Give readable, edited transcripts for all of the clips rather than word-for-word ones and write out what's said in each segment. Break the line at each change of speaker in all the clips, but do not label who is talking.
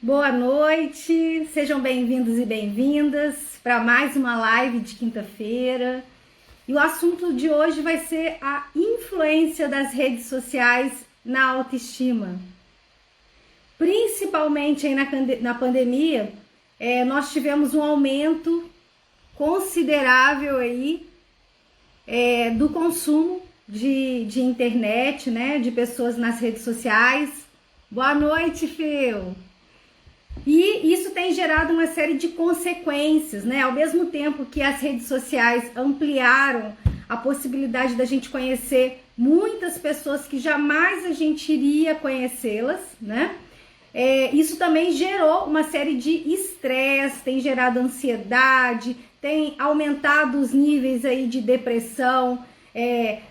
Boa noite, sejam bem-vindos e bem-vindas para mais uma live de quinta-feira. E o assunto de hoje vai ser a influência das redes sociais na autoestima. Principalmente aí na pandemia, nós tivemos um aumento considerável aí do consumo de internet, né? De pessoas nas redes sociais. Boa noite, Feu! E isso tem gerado uma série de consequências, né? Ao mesmo tempo que as redes sociais ampliaram a possibilidade da gente conhecer muitas pessoas que jamais a gente iria conhecê-las, né? Isso também gerou uma série de estresse, tem gerado ansiedade, tem aumentado os níveis aí de depressão,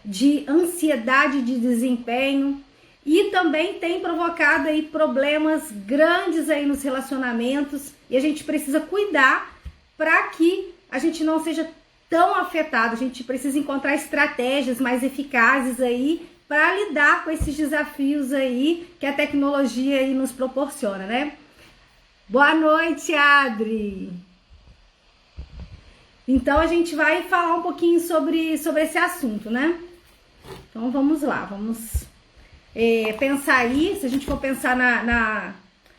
de ansiedade de desempenho. E também tem provocado aí problemas grandes aí nos relacionamentos e a gente precisa cuidar para que a gente não seja tão afetado. A gente precisa encontrar estratégias mais eficazes aí para lidar com esses desafios aí que a tecnologia aí nos proporciona, né? Boa noite, Adri! Então a gente vai falar um pouquinho sobre esse assunto, né? Então vamos lá, vamos pensar aí, se a gente for pensar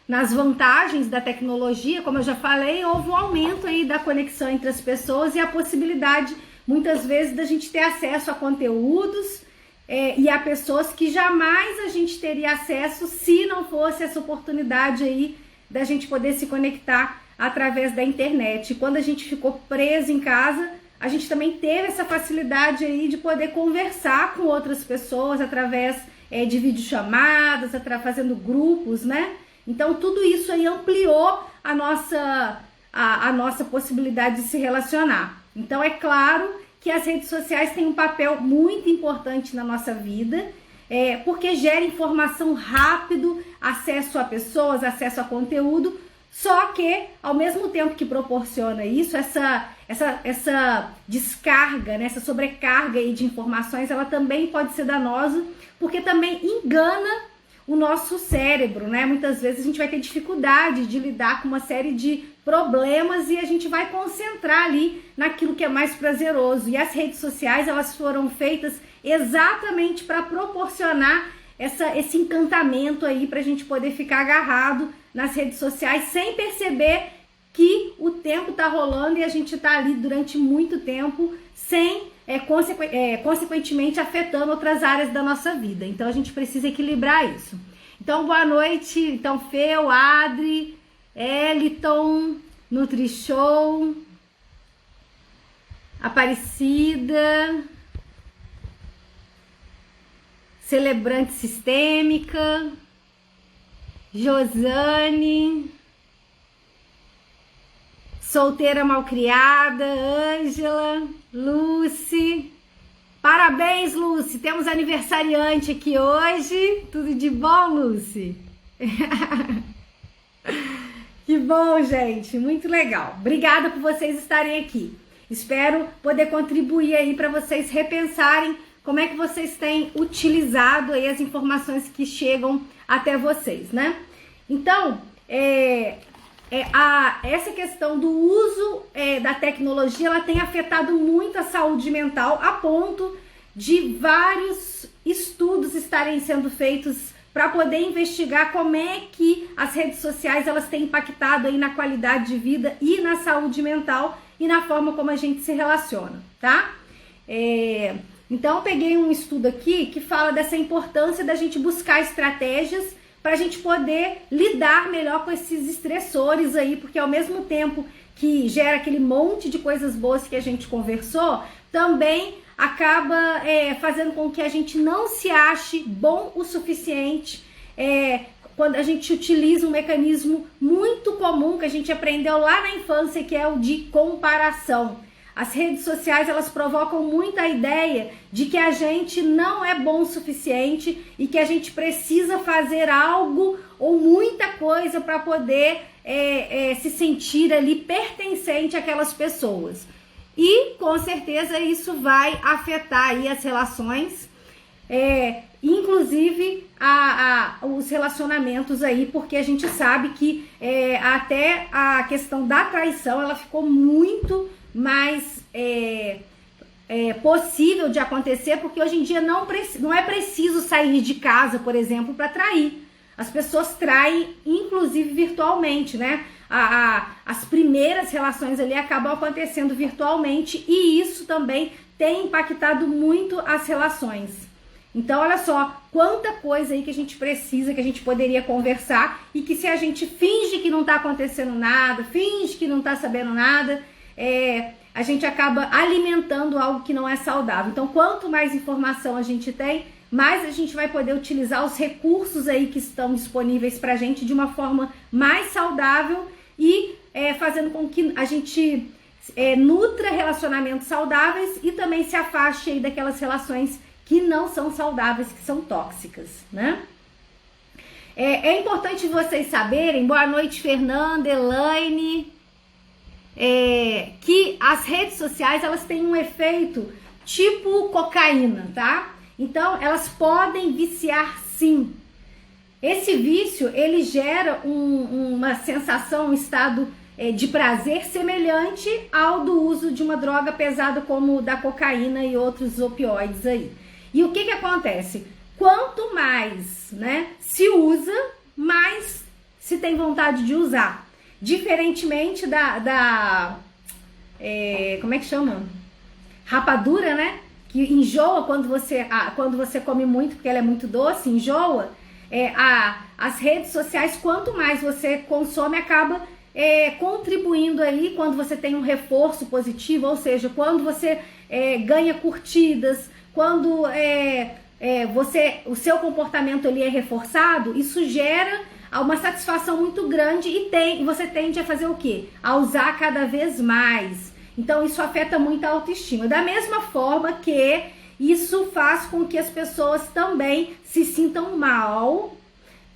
nas vantagens da tecnologia, como eu já falei, houve um aumento aí da conexão entre as pessoas e a possibilidade, muitas vezes, da gente ter acesso a conteúdos e a pessoas que jamais a gente teria acesso se não fosse essa oportunidade aí da gente poder se conectar através da internet. E quando a gente ficou preso em casa, a gente também teve essa facilidade aí de poder conversar com outras pessoas através de videochamadas, fazendo grupos, né? Então tudo isso aí ampliou a nossa possibilidade de se relacionar. Então é claro que as redes sociais têm um papel muito importante na nossa vida, porque gera informação rápido, acesso a pessoas, acesso a conteúdo, só que ao mesmo tempo que proporciona isso, essa descarga, né, essa sobrecarga aí de informações, ela também pode ser danosa, porque também engana o nosso cérebro, né? Muitas vezes a gente vai ter dificuldade de lidar com uma série de problemas e a gente vai concentrar ali naquilo que é mais prazeroso. E as redes sociais, elas foram feitas exatamente para proporcionar esse encantamento aí, para a gente poder ficar agarrado nas redes sociais sem perceber que o tempo tá rolando e a gente tá ali durante muito tempo sem consequentemente afetando outras áreas da nossa vida. Então a gente precisa equilibrar isso. Então boa noite, então Feu, Adri, Eliton, Nutrishow, Aparecida, Celebrante Sistêmica, Josane, Solteira Malcriada, Ângela, Lucy. Parabéns, Lucy! Temos aniversariante aqui hoje. Tudo de bom, Lucy? Que bom, gente! Muito legal. Obrigada por vocês estarem aqui. Espero poder contribuir aí para vocês repensarem como é que vocês têm utilizado aí as informações que chegam até vocês, né? Então, essa questão do uso da tecnologia, ela tem afetado muito a saúde mental, a ponto de vários estudos estarem sendo feitos para poder investigar como é que as redes sociais elas têm impactado aí na qualidade de vida e na saúde mental e na forma como a gente se relaciona, tá? Então eu peguei um estudo aqui que fala dessa importância da gente buscar estratégias para a gente poder lidar melhor com esses estressores aí, porque ao mesmo tempo que gera aquele monte de coisas boas que a gente conversou, também acaba fazendo com que a gente não se ache bom o suficiente quando a gente utiliza um mecanismo muito comum que a gente aprendeu lá na infância, que é o de comparação. As redes sociais, elas provocam muito a ideia de que a gente não é bom o suficiente e que a gente precisa fazer algo ou muita coisa para poder se sentir ali pertencente àquelas pessoas. E, com certeza, isso vai afetar aí as relações inclusive os relacionamentos aí, porque a gente sabe que até a questão da traição, ela ficou muito mais possível de acontecer, porque hoje em dia não é preciso sair de casa, por exemplo, para trair. As pessoas traem, inclusive virtualmente, né? As primeiras relações ali acabam acontecendo virtualmente, e isso também tem impactado muito as relações. Então, olha só, quanta coisa aí que a gente precisa, que a gente poderia conversar, e que se a gente finge que não tá acontecendo nada, finge que não tá sabendo nada, a gente acaba alimentando algo que não é saudável. Então, quanto mais informação a gente tem, mais a gente vai poder utilizar os recursos aí que estão disponíveis pra gente de uma forma mais saudável e fazendo com que a gente nutra relacionamentos saudáveis e também se afaste aí daquelas relações que não são saudáveis, que são tóxicas, né? É importante vocês saberem, boa noite Fernanda, Elaine, que as redes sociais, elas têm um efeito tipo cocaína, tá? Então, elas podem viciar sim. Esse vício, ele gera uma sensação, um estado de prazer semelhante ao do uso de uma droga pesada como da cocaína e outros opioides aí. E o que acontece? Quanto mais, né, se usa, mais se tem vontade de usar. Diferentemente como é que chama? Rapadura, né? Que enjoa quando você come muito, porque ela é muito doce, enjoa. As redes sociais, quanto mais você consome, acaba contribuindo aí quando você tem um reforço positivo, ou seja, quando você ganha curtidas, quando o seu comportamento ali é reforçado, isso gera uma satisfação muito grande e você tende a fazer o quê? A usar cada vez mais. Então isso afeta muito a autoestima. Da mesma forma que isso faz com que as pessoas também se sintam mal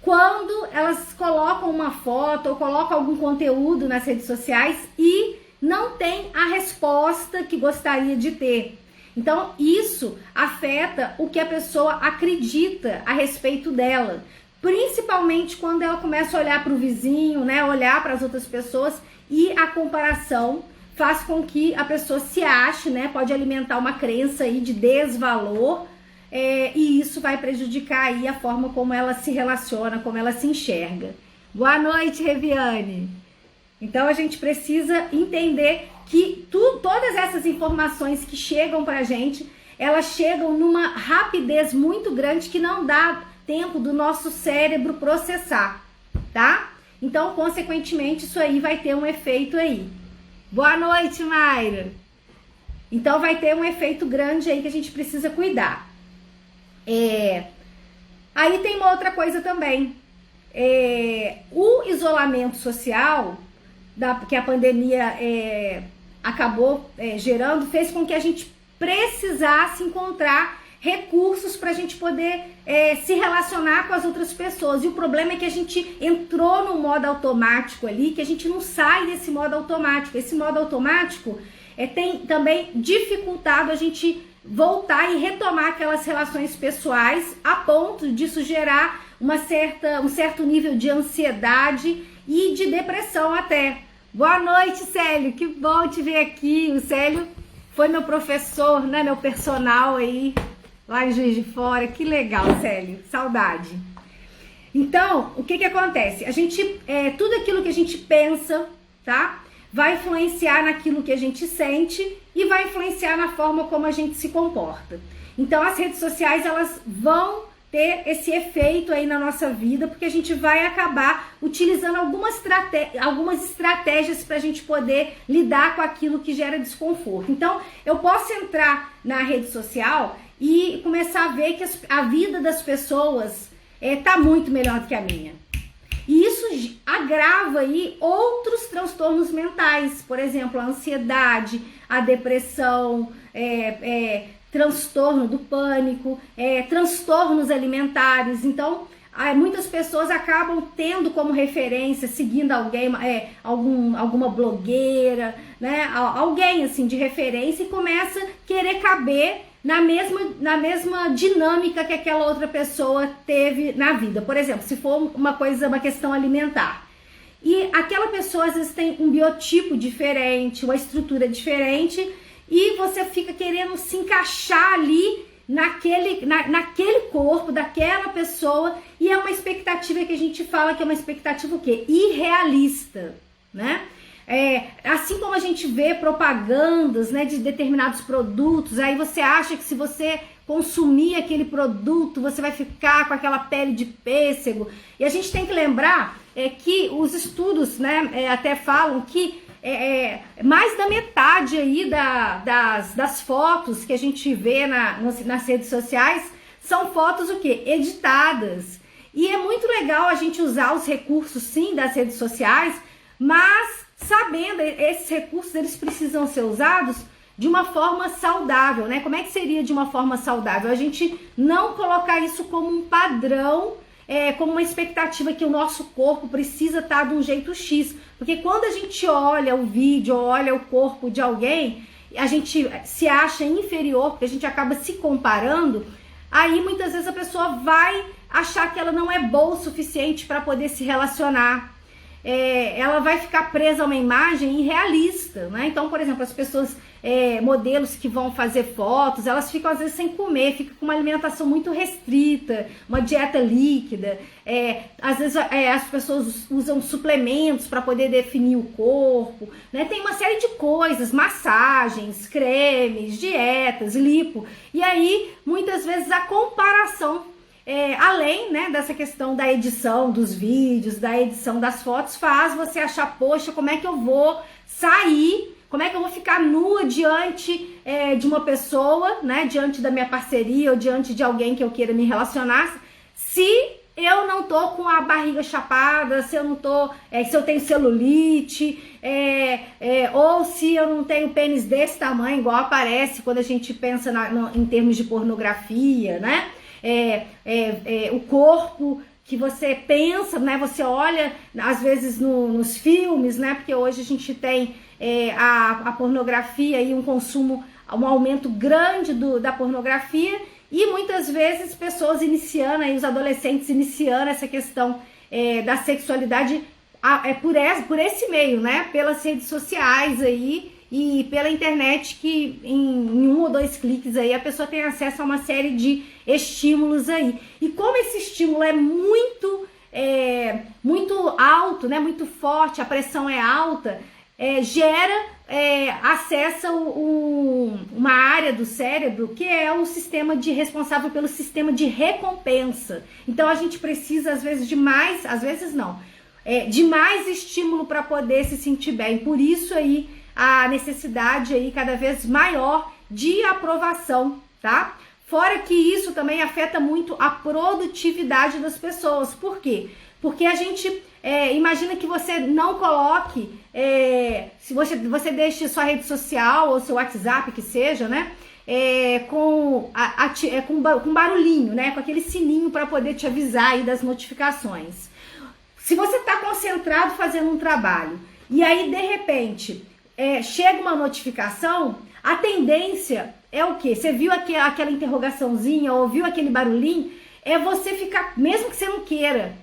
quando elas colocam uma foto ou colocam algum conteúdo nas redes sociais e não tem a resposta que gostaria de ter. Então, isso afeta o que a pessoa acredita a respeito dela, principalmente quando ela começa a olhar para o vizinho, né, olhar para as outras pessoas, e a comparação faz com que a pessoa se ache, né, pode alimentar uma crença aí de desvalor, e isso vai prejudicar aí a forma como ela se relaciona, como ela se enxerga. Boa noite, Reviane. Então, a gente precisa entender que todas essas informações que chegam pra gente, elas chegam numa rapidez muito grande que não dá tempo do nosso cérebro processar, tá? Então, consequentemente, isso aí vai ter um efeito aí. Boa noite, Mayra. Então, vai ter um efeito grande aí que a gente precisa cuidar. Aí tem uma outra coisa também. O isolamento social que a pandemia acabou gerando, fez com que a gente precisasse encontrar recursos para a gente poder se relacionar com as outras pessoas. E o problema é que a gente entrou no modo automático ali, que a gente não sai desse modo automático. Esse modo automático tem também dificultado a gente voltar e retomar aquelas relações pessoais, a ponto disso gerar um certo nível de ansiedade e de depressão até. Boa noite, Célio, que bom te ver aqui. O Célio foi meu professor, né, meu personal aí, lá em Juiz de Fora. Que legal, Célio, saudade. Então, o que acontece? A gente, tudo aquilo que a gente pensa, tá? Vai influenciar naquilo que a gente sente e vai influenciar na forma como a gente se comporta. Então, as redes sociais, elas vão ter esse efeito aí na nossa vida, porque a gente vai acabar utilizando algumas estratégias para a gente poder lidar com aquilo que gera desconforto. Então, eu posso entrar na rede social e começar a ver que a vida das pessoas tá muito melhor do que a minha. E isso agrava aí outros transtornos mentais, por exemplo, a ansiedade, a depressão, transtorno do pânico, transtornos alimentares. Então, muitas pessoas acabam tendo como referência, seguindo alguém, alguma blogueira, né? Alguém assim de referência, e começa a querer caber na mesma dinâmica que aquela outra pessoa teve na vida. Por exemplo, se for uma questão alimentar. E aquela pessoa às vezes tem um biotipo diferente, uma estrutura diferente, e você fica querendo se encaixar ali naquele corpo daquela pessoa, e é uma expectativa que a gente fala que é uma expectativa o quê? Irrealista, né? Assim como a gente vê propagandas, né, de determinados produtos, aí você acha que se você consumir aquele produto, você vai ficar com aquela pele de pêssego. E a gente tem que lembrar que os estudos, né, até falam que mais da metade aí das fotos que a gente vê nas redes sociais são fotos o quê? Editadas. E é muito legal a gente usar os recursos, sim, das redes sociais, mas sabendo, esses recursos eles precisam ser usados de uma forma saudável, né? Como é que seria de uma forma saudável? A gente não colocar isso como um padrão, como uma expectativa que o nosso corpo precisa estar de um jeito X. Porque quando a gente olha o vídeo, olha o corpo de alguém, a gente se acha inferior, porque a gente acaba se comparando, aí muitas vezes a pessoa vai achar que ela não é boa o suficiente para poder se relacionar. Ela vai ficar presa a uma imagem irrealista, né? Então, por exemplo, as pessoas, modelos que vão fazer fotos, elas ficam às vezes sem comer, ficam com uma alimentação muito restrita, uma dieta líquida, às vezes as pessoas usam suplementos para poder definir o corpo, né? Tem uma série de coisas, massagens, cremes, dietas, lipo, e aí muitas vezes a comparação, além, né, dessa questão da edição dos vídeos, da edição das fotos, faz você achar, poxa, como é que eu vou sair, como é que eu vou ficar nua diante de uma pessoa, né, diante da minha parceria ou diante de alguém que eu queira me relacionar, se eu não tô com a barriga chapada, se eu não tô, se eu tenho celulite, ou se eu não tenho pênis desse tamanho, igual aparece quando a gente pensa em termos de pornografia, né? O corpo que você pensa, né? Você olha às vezes nos filmes, né? Porque hoje a gente tem a pornografia e um aumento grande da pornografia, e muitas vezes pessoas iniciando, aí, os adolescentes iniciando essa questão da sexualidade por esse meio, né? Pelas redes sociais aí, e pela internet, que em 1 ou 2 cliques aí a pessoa tem acesso a uma série de estímulos aí. E como esse estímulo é muito alto, né, muito forte, a pressão é alta, acessa uma área do cérebro que é o sistema responsável pelo sistema de recompensa. Então a gente precisa às vezes de mais estímulo para poder se sentir bem. Por isso aí a necessidade aí cada vez maior de aprovação, tá? Fora que isso também afeta muito a produtividade das pessoas. Por quê? Porque a gente imagina que você não coloque, se você deixe sua rede social ou seu WhatsApp, que seja, né? Com barulhinho, né? Com aquele sininho para poder te avisar aí das notificações. Se você está concentrado fazendo um trabalho e aí de repente chega uma notificação, a tendência é o quê? Você viu aquela interrogaçãozinha, ouviu aquele barulhinho, você ficar, mesmo que você não queira,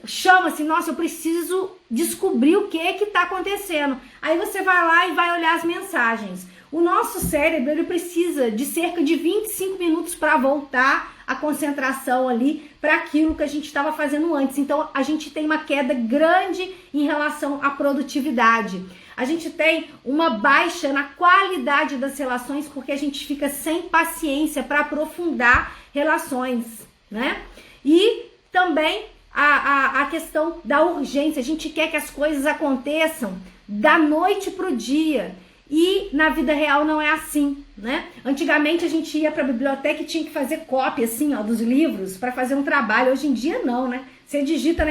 chama-se, nossa, eu preciso descobrir o que está acontecendo. Aí você vai lá e vai olhar as mensagens. O nosso cérebro, ele precisa de cerca de 25 minutos para voltar a concentração ali para aquilo que a gente estava fazendo antes. Então, a gente tem uma queda grande em relação à produtividade. A gente tem uma baixa na qualidade das relações, porque a gente fica sem paciência para aprofundar relações, né? E também a questão da urgência. A gente quer que as coisas aconteçam da noite para o dia. E na vida real não é assim, né? Antigamente a gente ia para a biblioteca e tinha que fazer cópia assim, ó, dos livros para fazer um trabalho. Hoje em dia não, né? Você digita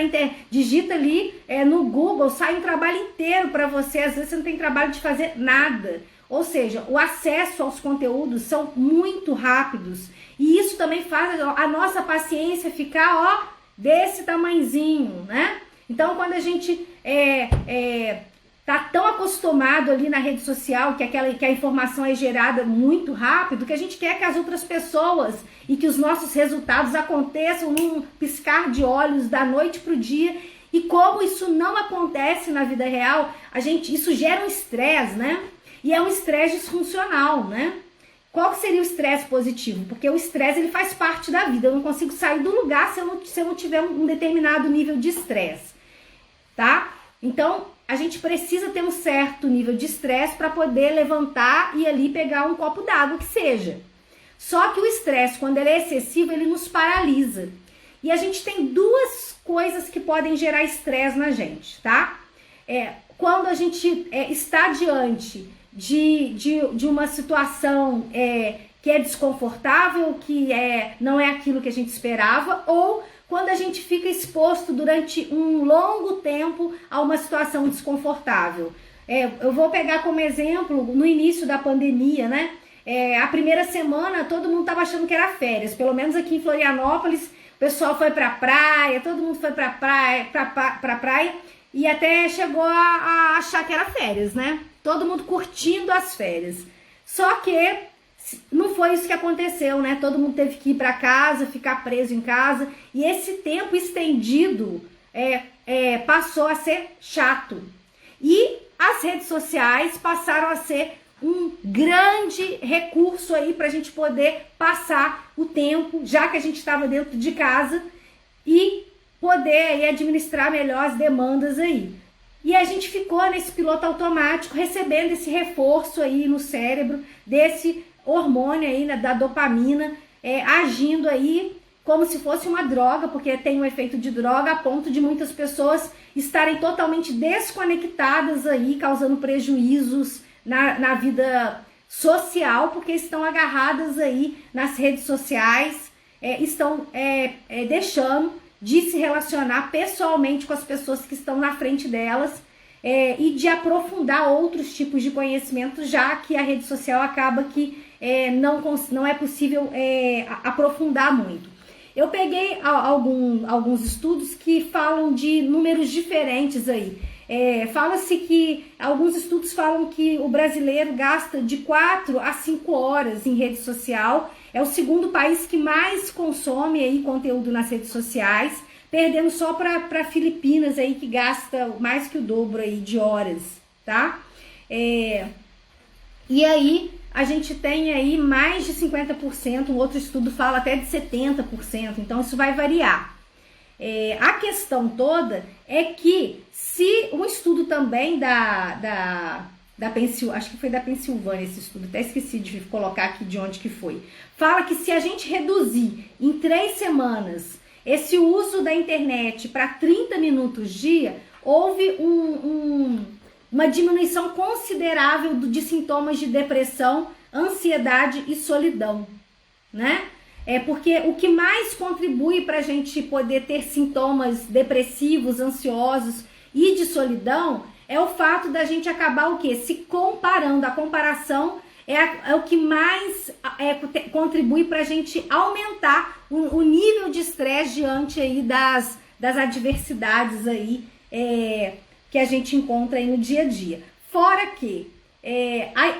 digita ali no Google, sai um trabalho inteiro para você. Às vezes você não tem trabalho de fazer nada. Ou seja, o acesso aos conteúdos são muito rápidos. E isso também faz a nossa paciência ficar, desse tamanhozinho, né? Então, quando a gente tá tão acostumado ali na rede social que a informação é gerada muito rápido, que a gente quer que as outras pessoas e que os nossos resultados aconteçam num piscar de olhos da noite pro dia. E como isso não acontece na vida real, isso gera um estresse, né? E é um estresse disfuncional, né? Qual que seria o estresse positivo? Porque o estresse, ele faz parte da vida. Eu não consigo sair do lugar se eu não tiver um determinado nível de estresse, tá? Então, a gente precisa ter um certo nível de estresse para poder levantar e ali pegar um copo d'água, que seja. Só que o estresse, quando ele é excessivo, ele nos paralisa. E a gente tem duas coisas que podem gerar estresse na gente, tá? Quando a gente está diante de uma situação que é desconfortável, que não é aquilo que a gente esperava, ou quando a gente fica exposto durante um longo tempo a uma situação desconfortável. Eu vou pegar como exemplo no início da pandemia, né? A primeira semana todo mundo estava achando que era férias, pelo menos aqui em Florianópolis, o pessoal foi pra praia, todo mundo foi pra praia e até chegou a achar que era férias, né? Todo mundo curtindo as férias. Só que não foi isso que aconteceu, né? Todo mundo teve que ir para casa, ficar preso em casa. E esse tempo estendido passou a ser chato. E as redes sociais passaram a ser um grande recurso aí para a gente poder passar o tempo, já que a gente estava dentro de casa, e poder aí administrar melhor as demandas aí. E a gente ficou nesse piloto automático, recebendo esse reforço aí no cérebro, desse hormônio aí, né, da dopamina, agindo aí como se fosse uma droga, porque tem um efeito de droga, a ponto de muitas pessoas estarem totalmente desconectadas aí, causando prejuízos na vida social, porque estão agarradas aí nas redes sociais, estão deixando de se relacionar pessoalmente com as pessoas que estão na frente delas, e de aprofundar outros tipos de conhecimento, já que a rede social acaba que não é possível aprofundar muito. Eu peguei alguns estudos que falam de números diferentes aí. Fala-se que, alguns estudos falam que o brasileiro gasta de 4 a 5 horas em rede social, é o segundo país que mais consome aí conteúdo nas redes sociais, perdendo só para Filipinas aí, que gasta mais que o dobro aí de horas, tá? E aí a gente tem aí mais de 50%, um outro estudo fala até de 70%, então isso vai variar. A questão toda é que se um estudo também acho que foi da Pensilvânia esse estudo, até esqueci de colocar aqui de onde que foi, fala que se a gente reduzir em 3 semanas esse uso da internet para 30 minutos dia, houve uma diminuição considerável de sintomas de depressão, ansiedade e solidão, né? Porque o que mais contribui para a gente poder ter sintomas depressivos, ansiosos e de solidão é o fato da gente acabar o quê? Se comparando. A comparação é o que mais contribui para a gente aumentar o nível de estresse diante aí das adversidades aí, que a gente encontra aí no dia a dia. Fora que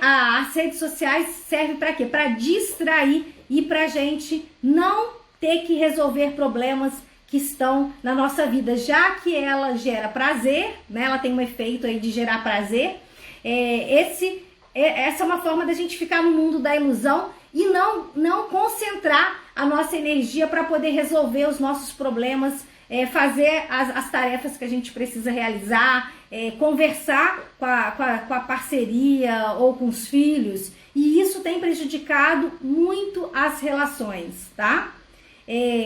as redes sociais servem para quê? Para distrair e para a gente não ter que resolver problemas que estão na nossa vida, já que ela gera prazer, né? Ela tem um efeito aí de gerar prazer. Essa é uma forma da gente ficar no mundo da ilusão e não concentrar a nossa energia para poder resolver os nossos problemas, fazer as tarefas que a gente precisa realizar, conversar com a parceria ou com os filhos, e isso tem prejudicado muito as relações, tá?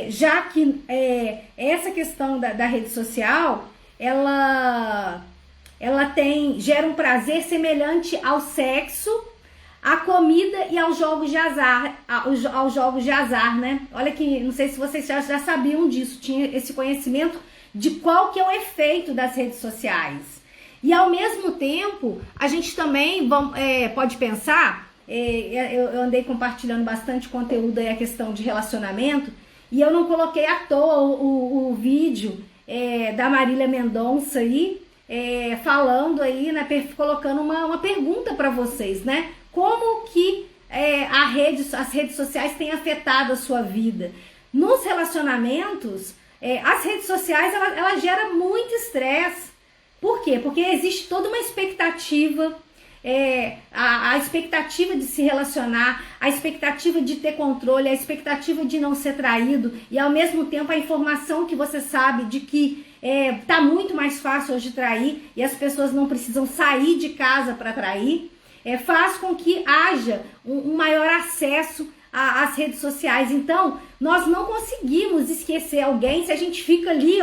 Já que essa questão da rede social, ela gera um prazer semelhante ao sexo, à comida e aos jogos de azar, né? Olha que, não sei se vocês já sabiam disso, tinha esse conhecimento de qual que é o efeito das redes sociais. E ao mesmo tempo, a gente também pode pensar, eu andei compartilhando bastante conteúdo aí, a questão de relacionamento, E eu não coloquei à toa o vídeo da Marília Mendonça aí, falando aí, né, colocando uma pergunta para vocês, né? Como que as redes sociais têm afetado a sua vida? Nos relacionamentos, as redes sociais, ela gera muito estresse. Por quê? Porque existe toda uma expectativa, a expectativa de se relacionar, a expectativa de ter controle, a expectativa de não ser traído, e ao mesmo tempo a informação que você sabe de que tá muito mais fácil hoje trair e as pessoas não precisam sair de casa para trair, faz com que haja um maior acesso às redes sociais. Então, nós não conseguimos esquecer alguém se a gente fica ali,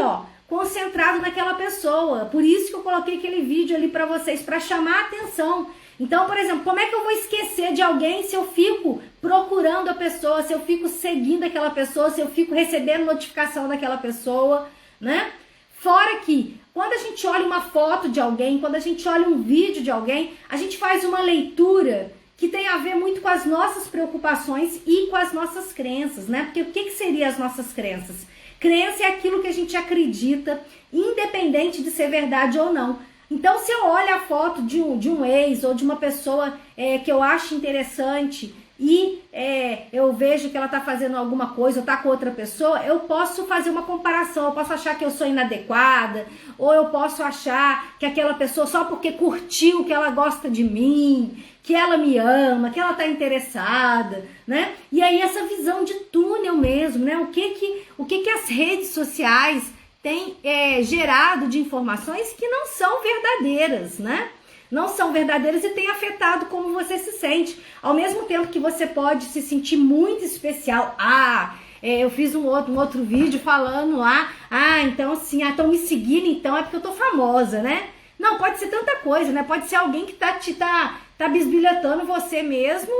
concentrado naquela pessoa. Por isso que eu coloquei aquele vídeo ali para vocês, para chamar a atenção. Então, por exemplo, como é que eu vou esquecer de alguém se eu fico procurando a pessoa, se eu fico seguindo aquela pessoa, se eu fico recebendo notificação daquela pessoa, né? Fora que, quando a gente olha uma foto de alguém, quando a gente olha um vídeo de alguém, a gente faz uma leitura que tem a ver muito com as nossas preocupações e com as nossas crenças, né? Porque o que seriam as nossas crenças? Crença é aquilo que a gente acredita, independente de ser verdade ou não. Então, se eu olho a foto de um ex ou de uma pessoa que eu acho interessante e eu vejo que ela tá fazendo alguma coisa ou tá com outra pessoa, eu posso fazer uma comparação, eu posso achar que eu sou inadequada, ou eu posso achar que aquela pessoa, só porque curtiu que ela gosta de mim, que ela me ama, que ela tá interessada, né? E aí essa visão de túnel mesmo, né? O que as redes sociais têm gerado de informações que não são verdadeiras, né? Não são verdadeiras e tem afetado como você se sente. Ao mesmo tempo que você pode se sentir muito especial. Eu fiz um outro vídeo falando lá, então assim, estão me seguindo, então é porque eu tô famosa, né? Não, pode ser tanta coisa, né? Pode ser alguém que tá bisbilhotando você mesmo,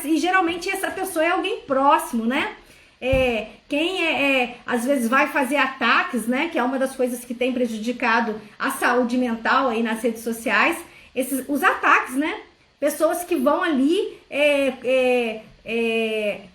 e geralmente essa pessoa é alguém próximo, né? Quem às vezes vai fazer ataques, né? Que é uma das coisas que tem prejudicado a saúde mental aí nas redes sociais, os ataques, né? Pessoas que vão ali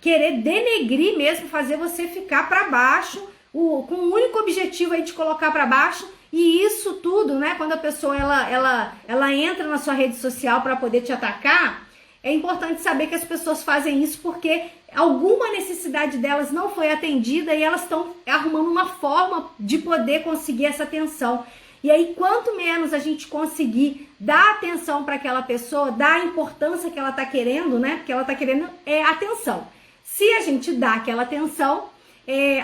querer denegrir mesmo, fazer você ficar para baixo, com o único objetivo aí de colocar para baixo. E isso tudo, né? Quando a pessoa ela entra na sua rede social para poder te atacar, é importante saber que as pessoas fazem isso porque alguma necessidade delas não foi atendida e elas estão arrumando uma forma de poder conseguir essa atenção. E aí, quanto menos a gente conseguir dar atenção para aquela pessoa, dar a importância que ela está querendo, né? Porque ela está querendo atenção. Se a gente dá aquela atenção,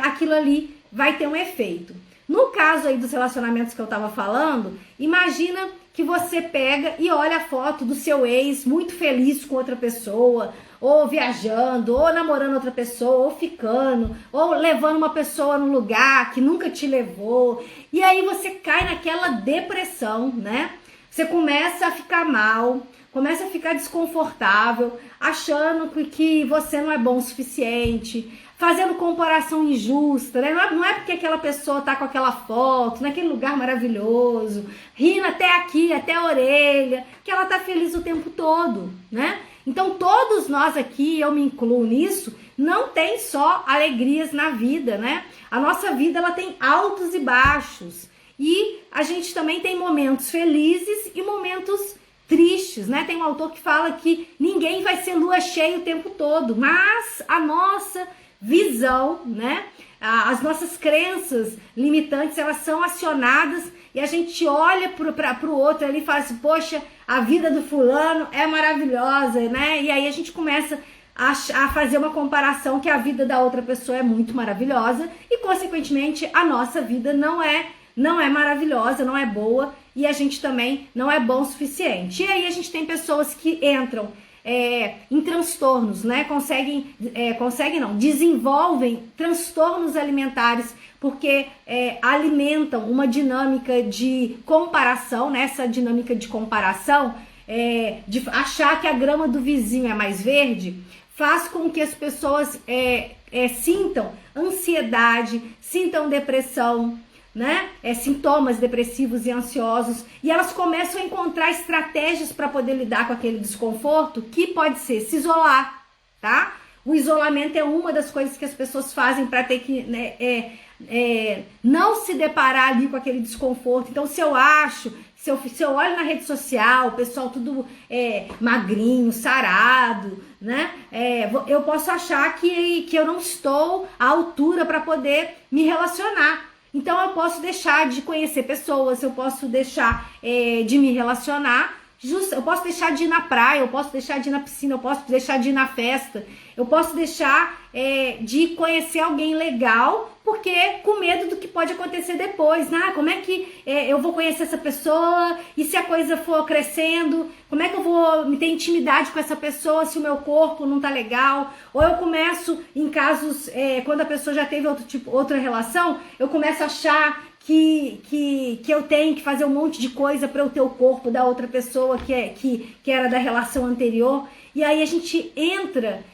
aquilo ali vai ter um efeito. No caso aí dos relacionamentos que eu tava falando, imagina que você pega e olha a foto do seu ex muito feliz com outra pessoa, ou viajando, ou namorando outra pessoa, ou ficando, ou levando uma pessoa num lugar que nunca te levou, e aí você cai naquela depressão, né? Você começa a ficar mal, começa a ficar desconfortável, achando que você não é bom o suficiente, fazendo comparação injusta, né? Não é porque aquela pessoa tá com aquela foto, naquele lugar maravilhoso, rindo até aqui, até a orelha, que ela tá feliz o tempo todo, né? Então todos nós aqui, eu me incluo nisso, não tem só alegrias na vida, né? A nossa vida, ela tem altos e baixos. E a gente também tem momentos felizes e momentos tristes, né? Tem um autor que fala que ninguém vai ser lua cheia o tempo todo, mas a nossa visão, né? As nossas crenças limitantes, elas são acionadas e a gente olha para o outro ali e fala assim, poxa, a vida do fulano é maravilhosa, né? E aí a gente começa a fazer uma comparação que a vida da outra pessoa é muito maravilhosa e, consequentemente, a nossa vida não é maravilhosa, não é boa e a gente também não é bom o suficiente. E aí a gente tem pessoas que entram em transtornos, né? Desenvolvem transtornos alimentares porque alimentam uma dinâmica de comparação, né? Essa dinâmica de comparação, de achar que a grama do vizinho é mais verde, faz com que as pessoas sintam ansiedade, sintam depressão, né? Sintomas depressivos e ansiosos, e elas começam a encontrar estratégias para poder lidar com aquele desconforto, que pode ser se isolar, tá? O isolamento é uma das coisas que as pessoas fazem para ter que, né, não se deparar ali com aquele desconforto. Então, se eu olho na rede social, o pessoal tudo magrinho, sarado, né? Eu posso achar que eu não estou à altura para poder me relacionar. Então, eu posso deixar de conhecer pessoas, eu posso deixar de me relacionar. Eu posso deixar de ir na praia, eu posso deixar de ir na piscina, eu posso deixar de ir na festa, eu posso deixar de conhecer alguém legal, porque com medo do que pode acontecer depois, né? Como é que eu vou conhecer essa pessoa e se a coisa for crescendo, como é que eu vou ter intimidade com essa pessoa se o meu corpo não tá legal? Ou eu começo, em casos, quando a pessoa já teve outra relação, eu começo a achar que eu tenho que fazer um monte de coisa para eu ter o corpo da outra pessoa que era da relação anterior. E aí a gente entra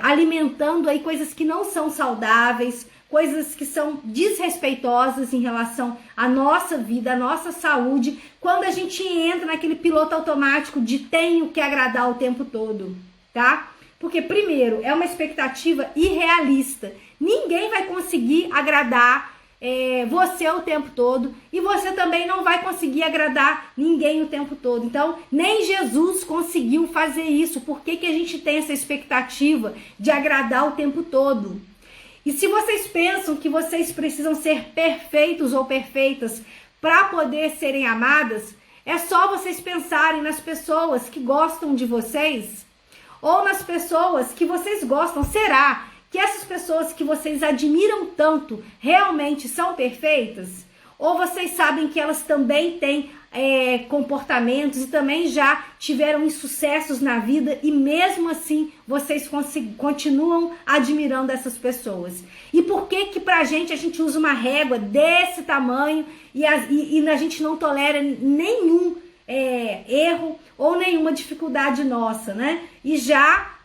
alimentando aí coisas que não são saudáveis, coisas que são desrespeitosas em relação à nossa vida, à nossa saúde, quando a gente entra naquele piloto automático de tenho que agradar o tempo todo, tá? Porque, primeiro, é uma expectativa irrealista. Ninguém vai conseguir agradar você o tempo todo, e você também não vai conseguir agradar ninguém o tempo todo. Então, nem Jesus conseguiu fazer isso. Por que a gente tem essa expectativa de agradar o tempo todo? E se vocês pensam que vocês precisam ser perfeitos ou perfeitas para poder serem amadas, é só vocês pensarem nas pessoas que gostam de vocês ou nas pessoas que vocês gostam. Será que essas pessoas que vocês admiram tanto realmente são perfeitas? Ou vocês sabem que elas também têm comportamentos e também já tiveram insucessos na vida e mesmo assim vocês continuam admirando essas pessoas? E por que pra gente a gente usa uma régua desse tamanho e a gente não tolera nenhum erro ou nenhuma dificuldade nossa, né? E já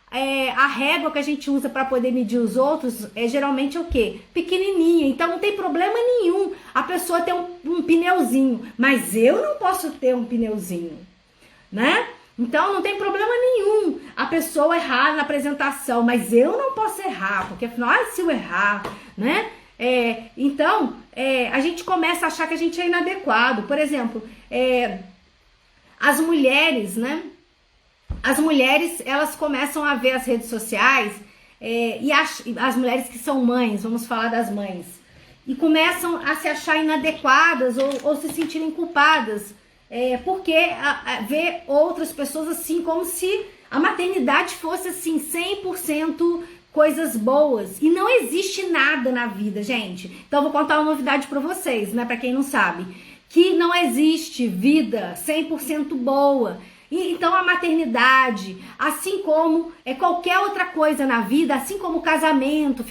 a régua que a gente usa para poder medir os outros geralmente o quê? Pequenininha. Então não tem problema nenhum a pessoa ter um pneuzinho, mas eu não posso ter um pneuzinho, né? Então não tem problema nenhum a pessoa errar na apresentação, mas eu não posso errar, porque afinal, se eu errar, né? Então a gente começa a achar que a gente é inadequado. Por exemplo, as mulheres, né? As mulheres, elas começam a ver as redes sociais, e as mulheres que são mães, vamos falar das mães, e começam a se achar inadequadas ou se sentirem culpadas, porque vê outras pessoas assim, como se a maternidade fosse assim, 100% coisas boas. E não existe nada na vida, gente. Então eu vou contar uma novidade para vocês, né, para quem não sabe, que não existe vida 100% boa. Então a maternidade, assim como qualquer outra coisa na vida, assim como o casamento,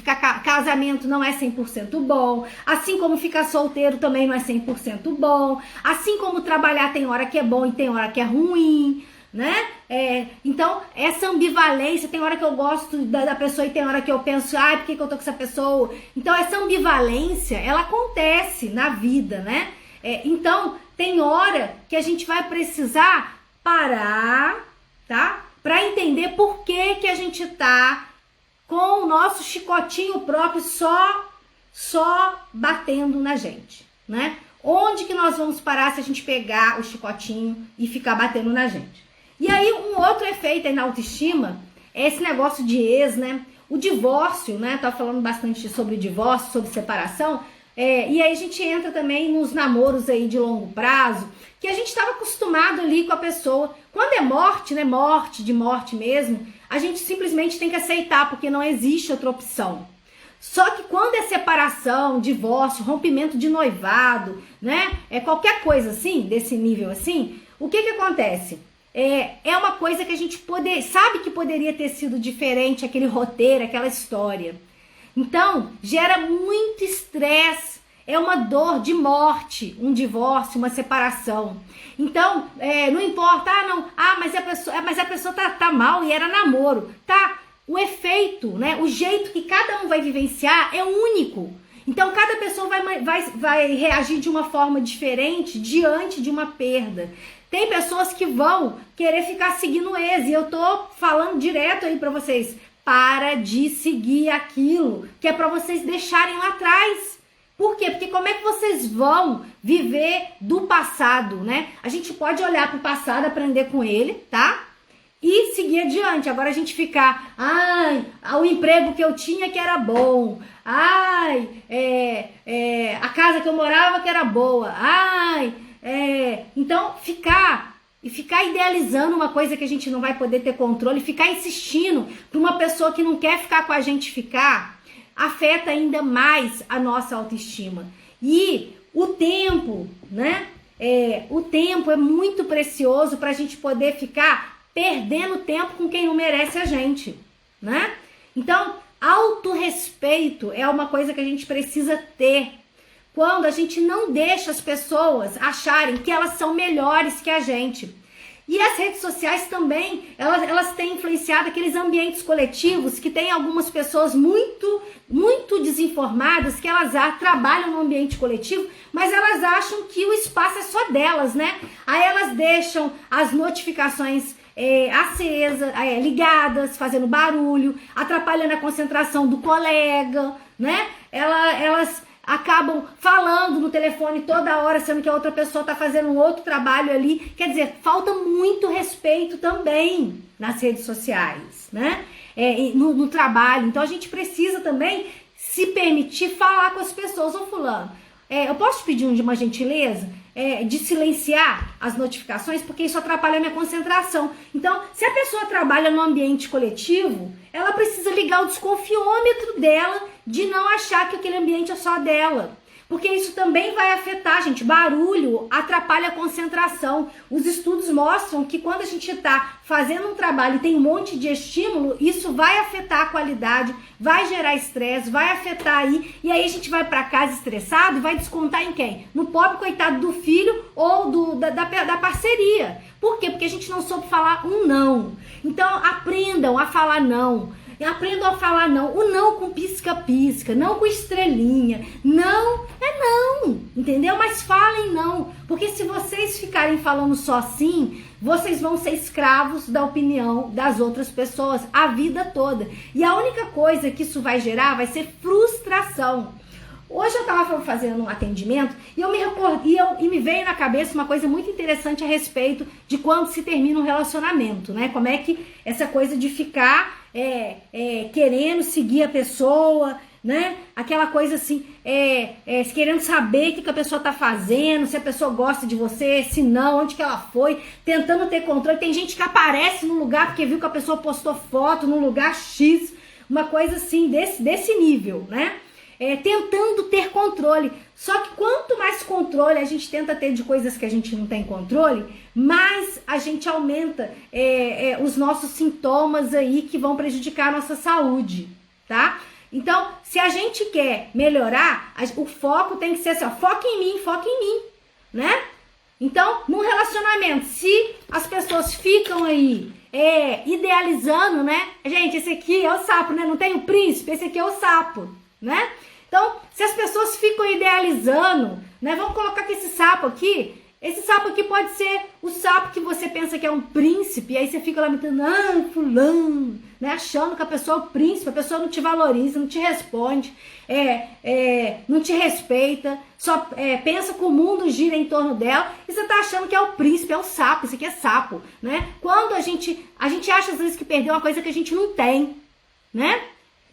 casamento não é 100% bom, assim como ficar solteiro também não é 100% bom, assim como trabalhar tem hora que é bom e tem hora que é ruim, né? Então essa ambivalência, tem hora que eu gosto da pessoa e tem hora que eu penso, por que eu tô com essa pessoa? Então essa ambivalência, ela acontece na vida, né? Então tem hora que a gente vai precisar parar, tá? Para entender por que a gente tá com o nosso chicotinho próprio só batendo na gente, né? Onde que nós vamos parar se a gente pegar o chicotinho e ficar batendo na gente? E aí um outro efeito aí na autoestima é esse negócio de ex, né? O divórcio, né? Tá falando bastante sobre divórcio, sobre separação. E aí a gente entra também nos namoros aí de longo prazo, que a gente estava acostumado ali com a pessoa. Quando é morte, né, de morte mesmo, a gente simplesmente tem que aceitar, porque não existe outra opção. Só que quando é separação, divórcio, rompimento de noivado, né, qualquer coisa assim, desse nível assim, o que acontece? É uma coisa que a gente sabe que poderia ter sido diferente, aquele roteiro, aquela história. Então, gera muito estresse, é uma dor de morte, um divórcio, uma separação. Então, não importa, mas a pessoa tá mal e era namoro, tá? O efeito, né, o jeito que cada um vai vivenciar é único. Então, cada pessoa vai reagir de uma forma diferente diante de uma perda. Tem pessoas que vão querer ficar seguindo o ex, e eu tô falando direto aí pra vocês. para de seguir aquilo que é para vocês deixarem lá atrás. Por quê? Porque como é que vocês vão viver do passado, né? A gente pode olhar para o passado, aprender com ele, tá? E seguir adiante. Agora a gente ficar, o emprego que eu tinha que era bom, a casa que eu morava que era boa, então ficar idealizando uma coisa que a gente não vai poder ter controle, ficar insistindo para uma pessoa que não quer ficar com a gente ficar, afeta ainda mais a nossa autoestima. E o tempo, né? O tempo é muito precioso para a gente poder ficar perdendo tempo com quem não merece a gente, né? Então, autorrespeito é uma coisa que a gente precisa ter quando a gente não deixa as pessoas acharem que elas são melhores que a gente. E as redes sociais também, elas têm influenciado aqueles ambientes coletivos que tem algumas pessoas muito desinformadas, que elas trabalham no ambiente coletivo, mas elas acham que o espaço é só delas, né? Aí elas deixam as notificações acesas, ligadas, fazendo barulho, atrapalhando a concentração do colega, né? Elas acabam falando no telefone toda hora, sendo que a outra pessoa está fazendo um outro trabalho ali. Quer dizer, falta muito respeito também nas redes sociais, né? No trabalho. Então a gente precisa também se permitir falar com as pessoas. Ô fulano, eu posso pedir uma gentileza de silenciar as notificações, porque isso atrapalha a minha concentração. Então, se a pessoa trabalha no ambiente coletivo, ela precisa ligar o desconfiômetro dela de não achar que aquele ambiente é só dela. Porque isso também vai afetar, gente. Barulho atrapalha a concentração. Os estudos mostram que quando a gente está fazendo um trabalho e tem um monte de estímulo, isso vai afetar a qualidade, vai gerar estresse, vai afetar aí. E aí a gente vai para casa estressado e vai descontar em quem? No pobre coitado do filho ou da parceria. Por quê? Porque a gente não soube falar um não. Então aprendam a falar não. Aprendam a falar não. O não com pisca-pisca, não com estrelinha. Não é não, entendeu? Mas falem não. Porque se vocês ficarem falando só sim, vocês vão ser escravos da opinião das outras pessoas a vida toda. E a única coisa que isso vai gerar vai ser frustração. Hoje eu estava fazendo um atendimento e me veio na cabeça uma coisa muito interessante a respeito de quando se termina um relacionamento, né? Como é que essa coisa de ficar querendo seguir a pessoa, né? Aquela coisa assim, querendo saber o que a pessoa tá fazendo, se a pessoa gosta de você, se não, onde que ela foi, tentando ter controle. Tem gente que aparece no lugar porque viu que a pessoa postou foto no lugar X, uma coisa assim, desse nível, né? Tentando ter controle. Só que quanto mais controle a gente tenta ter de coisas que a gente não tem controle, mais a gente aumenta os nossos sintomas aí que vão prejudicar a nossa saúde, tá? Então, se a gente quer melhorar, o foco tem que ser assim, ó, foca em mim, né? Então, num relacionamento, se as pessoas ficam aí idealizando, né? Gente, esse aqui é o sapo, né? Não tem o príncipe, esse aqui é o sapo, né? Então, se as pessoas ficam idealizando, né? Vamos colocar que esse sapo aqui pode ser o sapo que você pensa que é um príncipe, e aí você fica lamentando, fulano, né? Achando que a pessoa é o príncipe, a pessoa não te valoriza, não te responde, não te respeita, só pensa que o mundo gira em torno dela, e você tá achando que é o príncipe, é o sapo, isso aqui é sapo, né? Quando a gente acha às vezes que perdeu uma coisa que a gente não tem, né?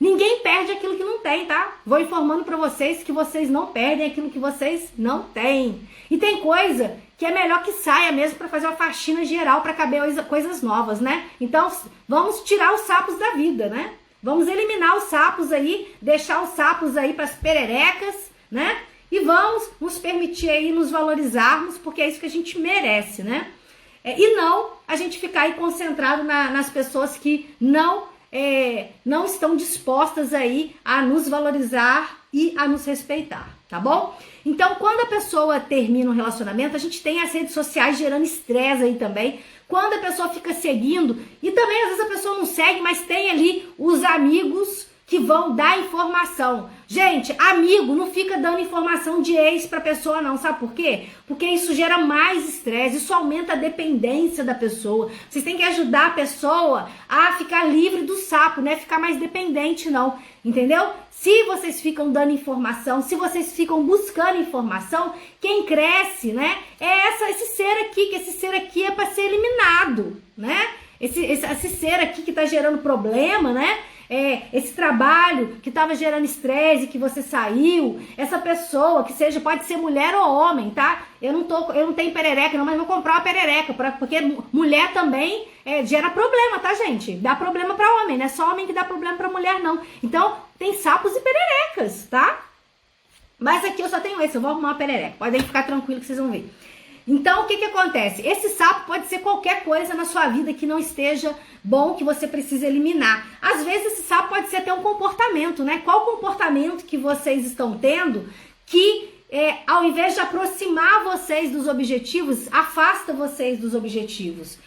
Ninguém perde aquilo que não tem, tá? Vou informando pra vocês que vocês não perdem aquilo que vocês não têm. E tem coisa que é melhor que saia mesmo pra fazer uma faxina geral pra caber coisas novas, né? Então, vamos tirar os sapos da vida, né? Vamos eliminar os sapos aí, deixar os sapos aí pras pererecas, né? E vamos nos permitir aí nos valorizarmos, porque é isso que a gente merece, né? E não a gente ficar aí concentrado nas pessoas que não estão dispostas aí a nos valorizar e a nos respeitar, tá bom? Então, quando a pessoa termina um relacionamento, a gente tem as redes sociais gerando estresse aí também. Quando a pessoa fica seguindo, e também às vezes a pessoa não segue, mas tem ali os amigos que vão dar informação. Gente, amigo não fica dando informação de ex pra pessoa não, sabe por quê? Porque isso gera mais estresse, isso aumenta a dependência da pessoa. Vocês têm que ajudar a pessoa a ficar livre do sapo, não é ficar mais dependente não, entendeu? Se vocês ficam dando informação, se vocês ficam buscando informação, quem cresce, né, é esse ser aqui, que esse ser aqui é pra ser eliminado, né? Esse ser aqui que tá gerando problema, né? Esse trabalho que estava gerando estresse, que você saiu, essa pessoa que seja, pode ser mulher ou homem, tá? Eu não tenho perereca não, mas vou comprar uma perereca, porque mulher também gera problema, tá, gente? Dá problema para homem, não é só homem que dá problema para mulher, não. Então, tem sapos e pererecas, tá? Mas aqui eu só tenho esse, eu vou arrumar uma perereca, podem ficar tranquilo que vocês vão ver. Então, o que acontece? Esse sapo pode ser qualquer coisa na sua vida que não esteja bom, que você precisa eliminar. Às vezes, esse sapo pode ser até um comportamento, né? Qual comportamento que vocês estão tendo que, ao invés de aproximar vocês dos objetivos, afasta vocês dos objetivos?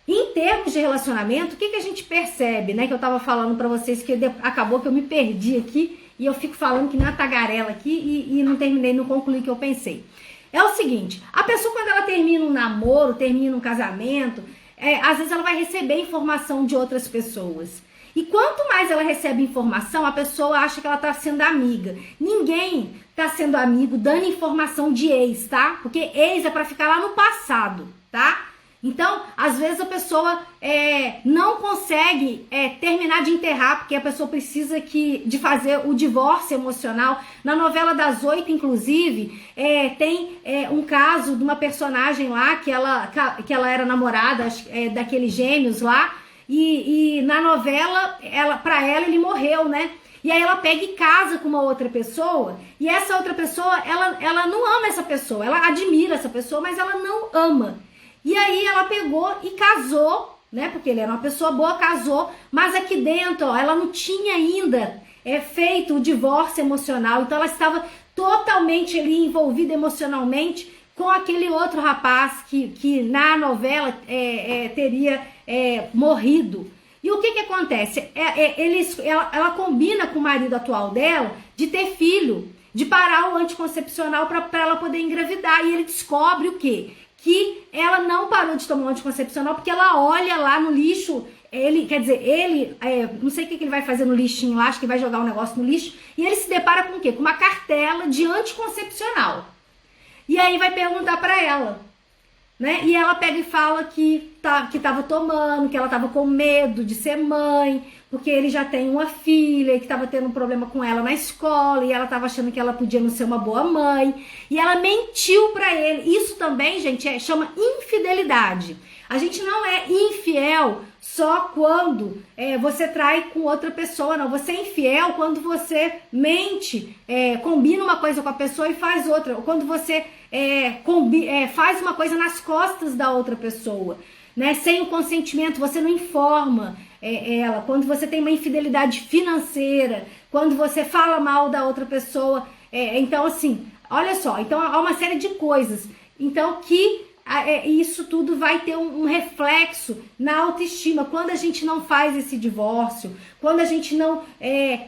Em termos de relacionamento, o que a gente percebe, né? Que eu tava falando pra vocês, que acabou que eu me perdi aqui e eu fico falando que nem uma tagarela aqui e não terminei, não concluí o que eu pensei. É o seguinte, a pessoa quando ela termina um namoro, termina um casamento, às vezes ela vai receber informação de outras pessoas. E quanto mais ela recebe informação, a pessoa acha que ela tá sendo amiga. Ninguém tá sendo amigo dando informação de ex, tá? Porque ex é pra ficar lá no passado, tá? Então, às vezes a pessoa não consegue terminar de enterrar, porque a pessoa precisa de fazer o divórcio emocional. Na novela das 8, inclusive, tem um caso de uma personagem lá, que ela era namorada daqueles gêmeos lá, e na novela, pra ela, ele morreu, né? E aí ela pega e casa com uma outra pessoa, e essa outra pessoa, ela não ama essa pessoa, ela admira essa pessoa, mas ela não ama. E aí ela pegou e casou, né? Porque ele era uma pessoa boa, casou, mas aqui dentro, ó, ela não tinha ainda feito o divórcio emocional, então ela estava totalmente ali envolvida emocionalmente com aquele outro rapaz que na novela teria morrido. E o que acontece? Ela combina com o marido atual dela de ter filho, de parar o anticoncepcional para ela poder engravidar, e ele descobre o quê? Que ela não parou de tomar um anticoncepcional porque ela olha lá no lixo, não sei o que ele vai fazer no lixinho lá, acho que vai jogar um negócio no lixo, e ele se depara com o quê? Com uma cartela de anticoncepcional. E aí vai perguntar pra ela, né? E ela pega e fala que tava tomando, que ela tava com medo de ser mãe, porque ele já tem uma filha, que tava tendo um problema com ela na escola, e ela tava achando que ela podia não ser uma boa mãe, e ela mentiu pra ele. Isso também, gente, chama infidelidade. A gente não é infiel só quando você trai com outra pessoa, não. Você é infiel quando você mente, combina uma coisa com a pessoa e faz outra. Ou quando você faz uma coisa nas costas da outra pessoa, né? Sem o consentimento, você não informa ela. Quando você tem uma infidelidade financeira, quando você fala mal da outra pessoa. Então, assim, olha só. Então, há uma série de coisas. Então, isso tudo vai ter um reflexo na autoestima. Quando a gente não faz esse divórcio, quando a gente não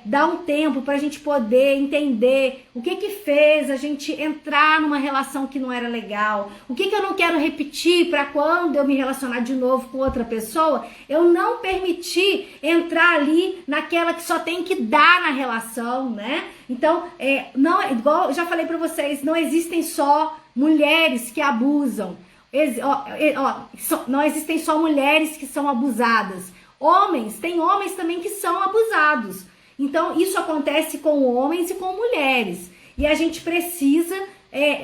dá um tempo para a gente poder entender o que fez a gente entrar numa relação que não era legal, o que eu não quero repetir para quando eu me relacionar de novo com outra pessoa, eu não permitir entrar ali naquela que só tem que dar na relação, né? Então, não, igual eu já falei para vocês, não existem só mulheres que abusam. Não existem só mulheres que são abusadas. Tem homens também que são abusados. Então, isso acontece com homens e com mulheres. E a gente precisa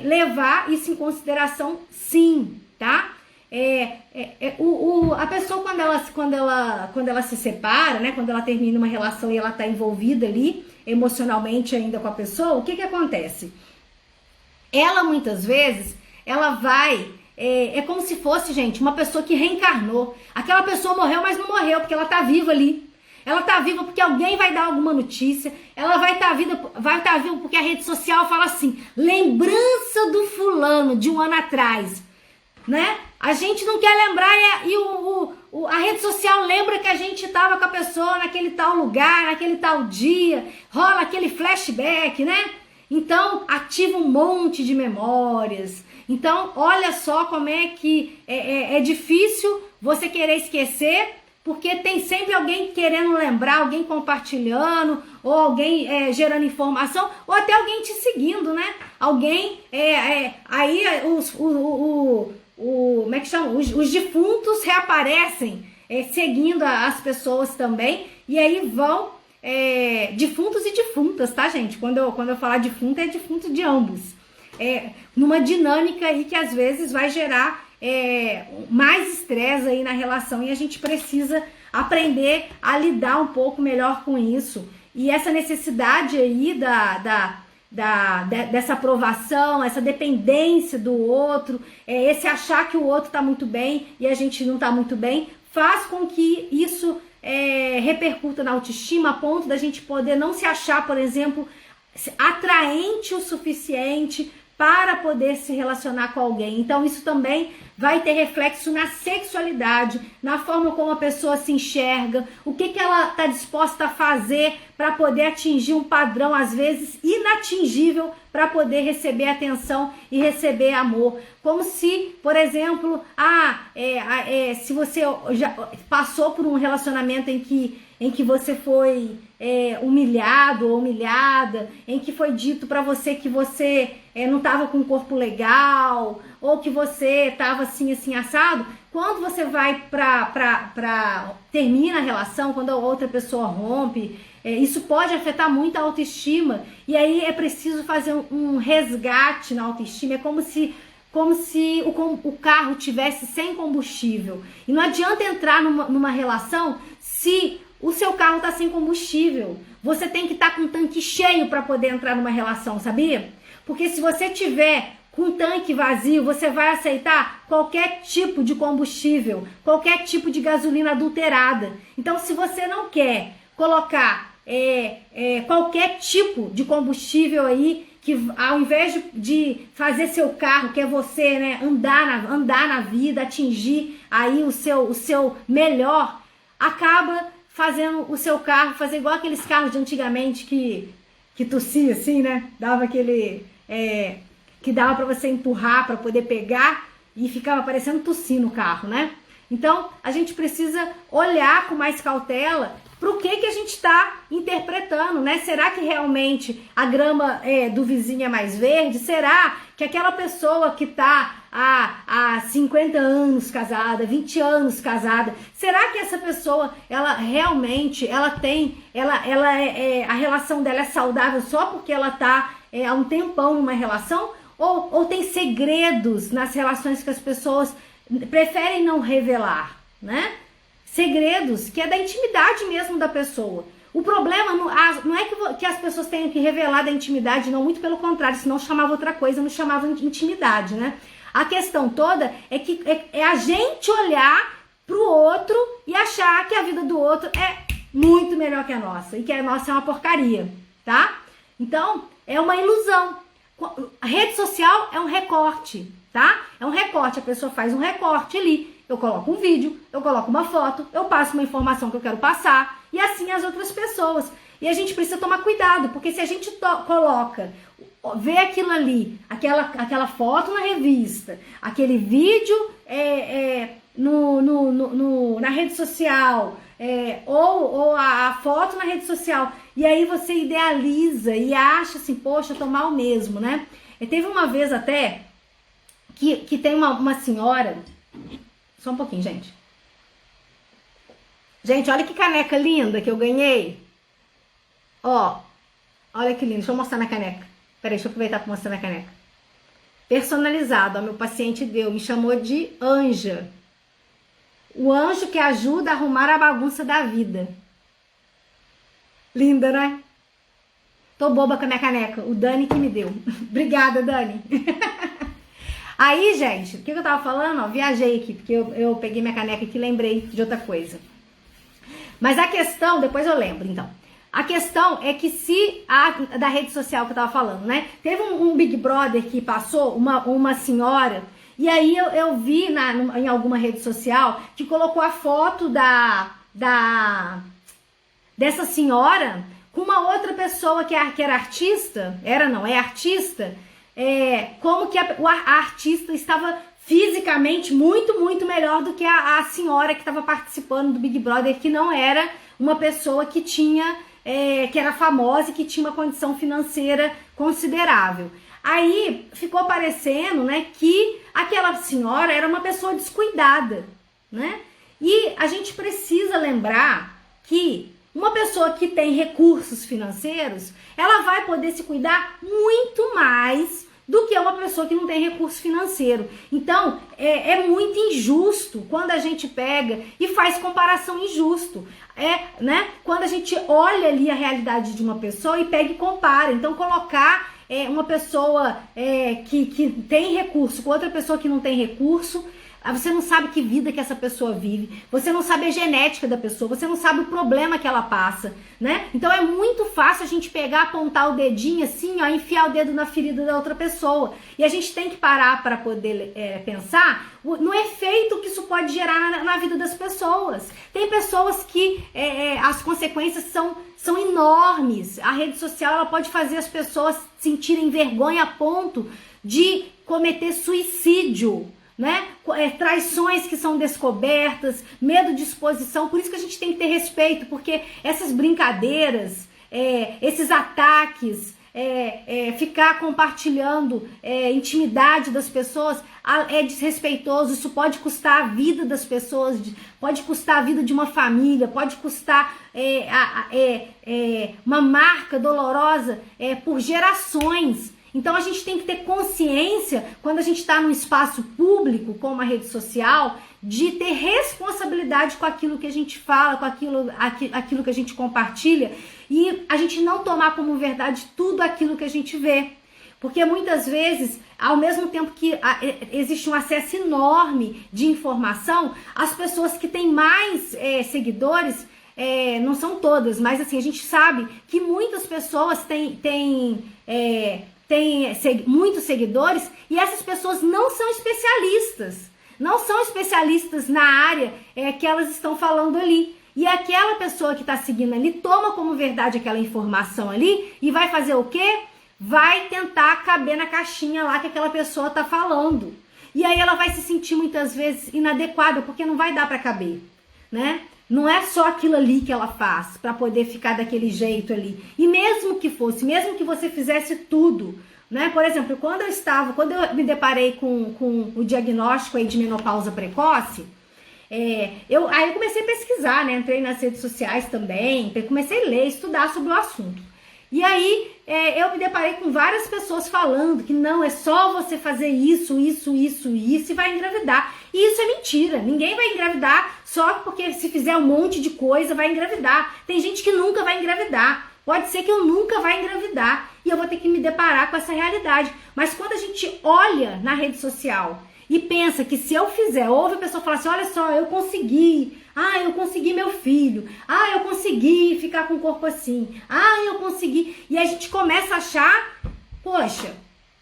levar isso em consideração, sim, tá? A pessoa, quando ela se separa, né? Quando ela termina uma relação e ela tá envolvida ali, emocionalmente ainda com a pessoa, o que acontece? Ela, muitas vezes, ela vai... É como se fosse, gente, uma pessoa que reencarnou. Aquela pessoa morreu, mas não morreu, porque ela tá viva ali. Ela tá viva porque alguém vai dar alguma notícia. Ela vai estar viva porque a rede social fala assim: lembrança do fulano de um ano atrás. né? A gente não quer lembrar e a rede social lembra que a gente estava com a pessoa naquele tal lugar, naquele tal dia, rola aquele flashback, né? Então, ativa um monte de memórias. Então, olha só como é que é difícil você querer esquecer, porque tem sempre alguém querendo lembrar, alguém compartilhando, ou alguém gerando informação, ou até alguém te seguindo, né? Alguém, aí como é que chama? Os defuntos reaparecem, seguindo as pessoas também, e aí vão defuntos e defuntas, tá, gente? Quando eu falar defunto, é defunto de ambos. Numa dinâmica aí que às vezes vai gerar mais estresse aí na relação, e a gente precisa aprender a lidar um pouco melhor com isso. E essa necessidade aí dessa aprovação, essa dependência do outro, esse achar que o outro tá muito bem e a gente não tá muito bem, faz com que isso repercuta na autoestima, a ponto da gente poder não se achar, por exemplo, atraente o suficiente para poder se relacionar com alguém. Então isso também vai ter reflexo na sexualidade, na forma como a pessoa se enxerga, o que ela está disposta a fazer para poder atingir um padrão, às vezes, inatingível, para poder receber atenção e receber amor. Como se, por exemplo, se você já passou por um relacionamento em que você foi humilhado ou humilhada, em que foi dito para você que você não estava com um corpo legal, ou que você estava assim assado, quando você vai termina a relação, quando a outra pessoa rompe, isso pode afetar muito a autoestima, e aí é preciso fazer um resgate na autoestima. É como se o carro tivesse sem combustível, e não adianta entrar numa relação se o seu carro está sem combustível. Você tem que estar com o tanque cheio para poder entrar numa relação, sabia? Porque se você tiver com o tanque vazio, você vai aceitar qualquer tipo de combustível, qualquer tipo de gasolina adulterada. Então, se você não quer colocar qualquer tipo de combustível aí, que ao invés de fazer seu carro, que é você, né, andar na vida, atingir aí o seu melhor, acaba fazendo o seu carro, fazer igual aqueles carros de antigamente que tossia assim, né? Dava aquele... que dava para você empurrar, para poder pegar, e ficava parecendo tossir no carro, né? Então, a gente precisa olhar com mais cautela para o que a gente está interpretando, né? Será que realmente a grama do vizinho é mais verde? Será que aquela pessoa que está há 50 anos casada, 20 anos casada, será que essa pessoa, ela realmente, a relação dela é saudável só porque ela está há um tempão numa relação? Ou tem segredos nas relações que as pessoas preferem não revelar, né? Segredos que é da intimidade mesmo da pessoa. O problema não é que as pessoas tenham que revelar da intimidade, não, muito pelo contrário, senão chamava outra coisa, não chamava intimidade, né? A questão toda é que é a gente olhar pro outro e achar que a vida do outro é muito melhor que a nossa, e que a nossa é uma porcaria, tá? Então, é uma ilusão. A rede social é um recorte, tá? É um recorte, a pessoa faz um recorte ali. Eu coloco um vídeo, eu coloco uma foto, eu passo uma informação que eu quero passar, e assim as outras pessoas. E a gente precisa tomar cuidado, porque se a gente vê aquilo ali, aquela foto na revista, aquele vídeo na rede social, ou a foto na rede social, e aí você idealiza e acha assim, poxa, eu tô mal mesmo, né? Teve uma vez até que tem uma senhora... Só um pouquinho, gente. Gente, olha que caneca linda que eu ganhei. Ó, olha que lindo. Deixa eu mostrar na caneca. Peraí, deixa eu aproveitar para mostrar na caneca. Personalizado, ó, meu paciente deu. Me chamou de Anja. O anjo que ajuda a arrumar a bagunça da vida. Linda, né? Tô boba com a minha caneca. O Dani que me deu. Obrigada, Dani. Aí, gente, o que eu tava falando? Ó, viajei aqui, porque eu peguei minha caneca aqui e lembrei de outra coisa. Mas a questão, depois eu lembro, então. A questão é que da rede social que eu tava falando, né? Teve um Big Brother que passou, uma senhora, E aí eu vi em alguma rede social que colocou a foto dessa senhora com uma outra pessoa que era artista, é artista, como que a artista estava fisicamente muito, muito melhor do que a senhora que estava participando do Big Brother, que não era uma pessoa que tinha, que era famosa e que tinha uma condição financeira considerável. Aí ficou parecendo, né, que aquela senhora era uma pessoa descuidada, né? E a gente precisa lembrar que uma pessoa que tem recursos financeiros, ela vai poder se cuidar muito mais do que uma pessoa que não tem recurso financeiro. Então, é muito injusto quando a gente pega e faz comparação injusto. Né? Quando a gente olha ali a realidade de uma pessoa e pega e compara. Então, colocar uma pessoa que tem recurso com outra pessoa que não tem recurso, você não sabe que vida que essa pessoa vive, você não sabe a genética da pessoa, você não sabe o problema que ela passa, né? Então é muito fácil a gente pegar, apontar o dedinho assim, ó, enfiar o dedo na ferida da outra pessoa. E a gente tem que parar para poder pensar no efeito que isso pode gerar na vida das pessoas. Tem pessoas que as consequências são enormes. A rede social ela pode fazer as pessoas sentirem vergonha a ponto de cometer suicídio, né? Traições que são descobertas, medo de exposição. Por isso que a gente tem que ter respeito, porque essas brincadeiras, esses ataques, ficar compartilhando intimidade das pessoas é desrespeitoso. Isso pode custar a vida das pessoas, pode custar a vida de uma família, pode custar uma marca dolorosa por gerações. Então a gente tem que ter consciência, quando a gente está num espaço público, como uma rede social, de ter responsabilidade com aquilo que a gente fala, com aquilo que a gente compartilha, e a gente não tomar como verdade tudo aquilo que a gente vê. Porque muitas vezes, ao mesmo tempo que existe um acesso enorme de informação, as pessoas que têm mais seguidores, não são todas, mas assim, a gente sabe que muitas pessoas têm muitos seguidores, e essas pessoas não são especialistas na área que elas estão falando ali. E aquela pessoa que está seguindo ali toma como verdade aquela informação ali e vai fazer o quê? Vai tentar caber na caixinha lá que aquela pessoa está falando. E aí ela vai se sentir muitas vezes inadequada, porque não vai dar para caber, né? Não é só aquilo ali que ela faz para poder ficar daquele jeito ali. E mesmo que fosse, mesmo que você fizesse tudo, né? Por exemplo, quando eu me deparei com o diagnóstico aí de menopausa precoce, aí eu comecei a pesquisar, né? Entrei nas redes sociais também, comecei a ler, estudar sobre o assunto. E aí eu me deparei com várias pessoas falando que não, é só você fazer isso e vai engravidar. E isso é mentira, ninguém vai engravidar só porque se fizer um monte de coisa vai engravidar. Tem gente que nunca vai engravidar, pode ser que eu nunca vá engravidar e eu vou ter que me deparar com essa realidade. Mas quando a gente olha na rede social e pensa que se eu fizer, ouve a pessoa falar assim, olha só, eu consegui meu filho, eu consegui ficar com o corpo assim, eu consegui, e a gente começa a achar, poxa,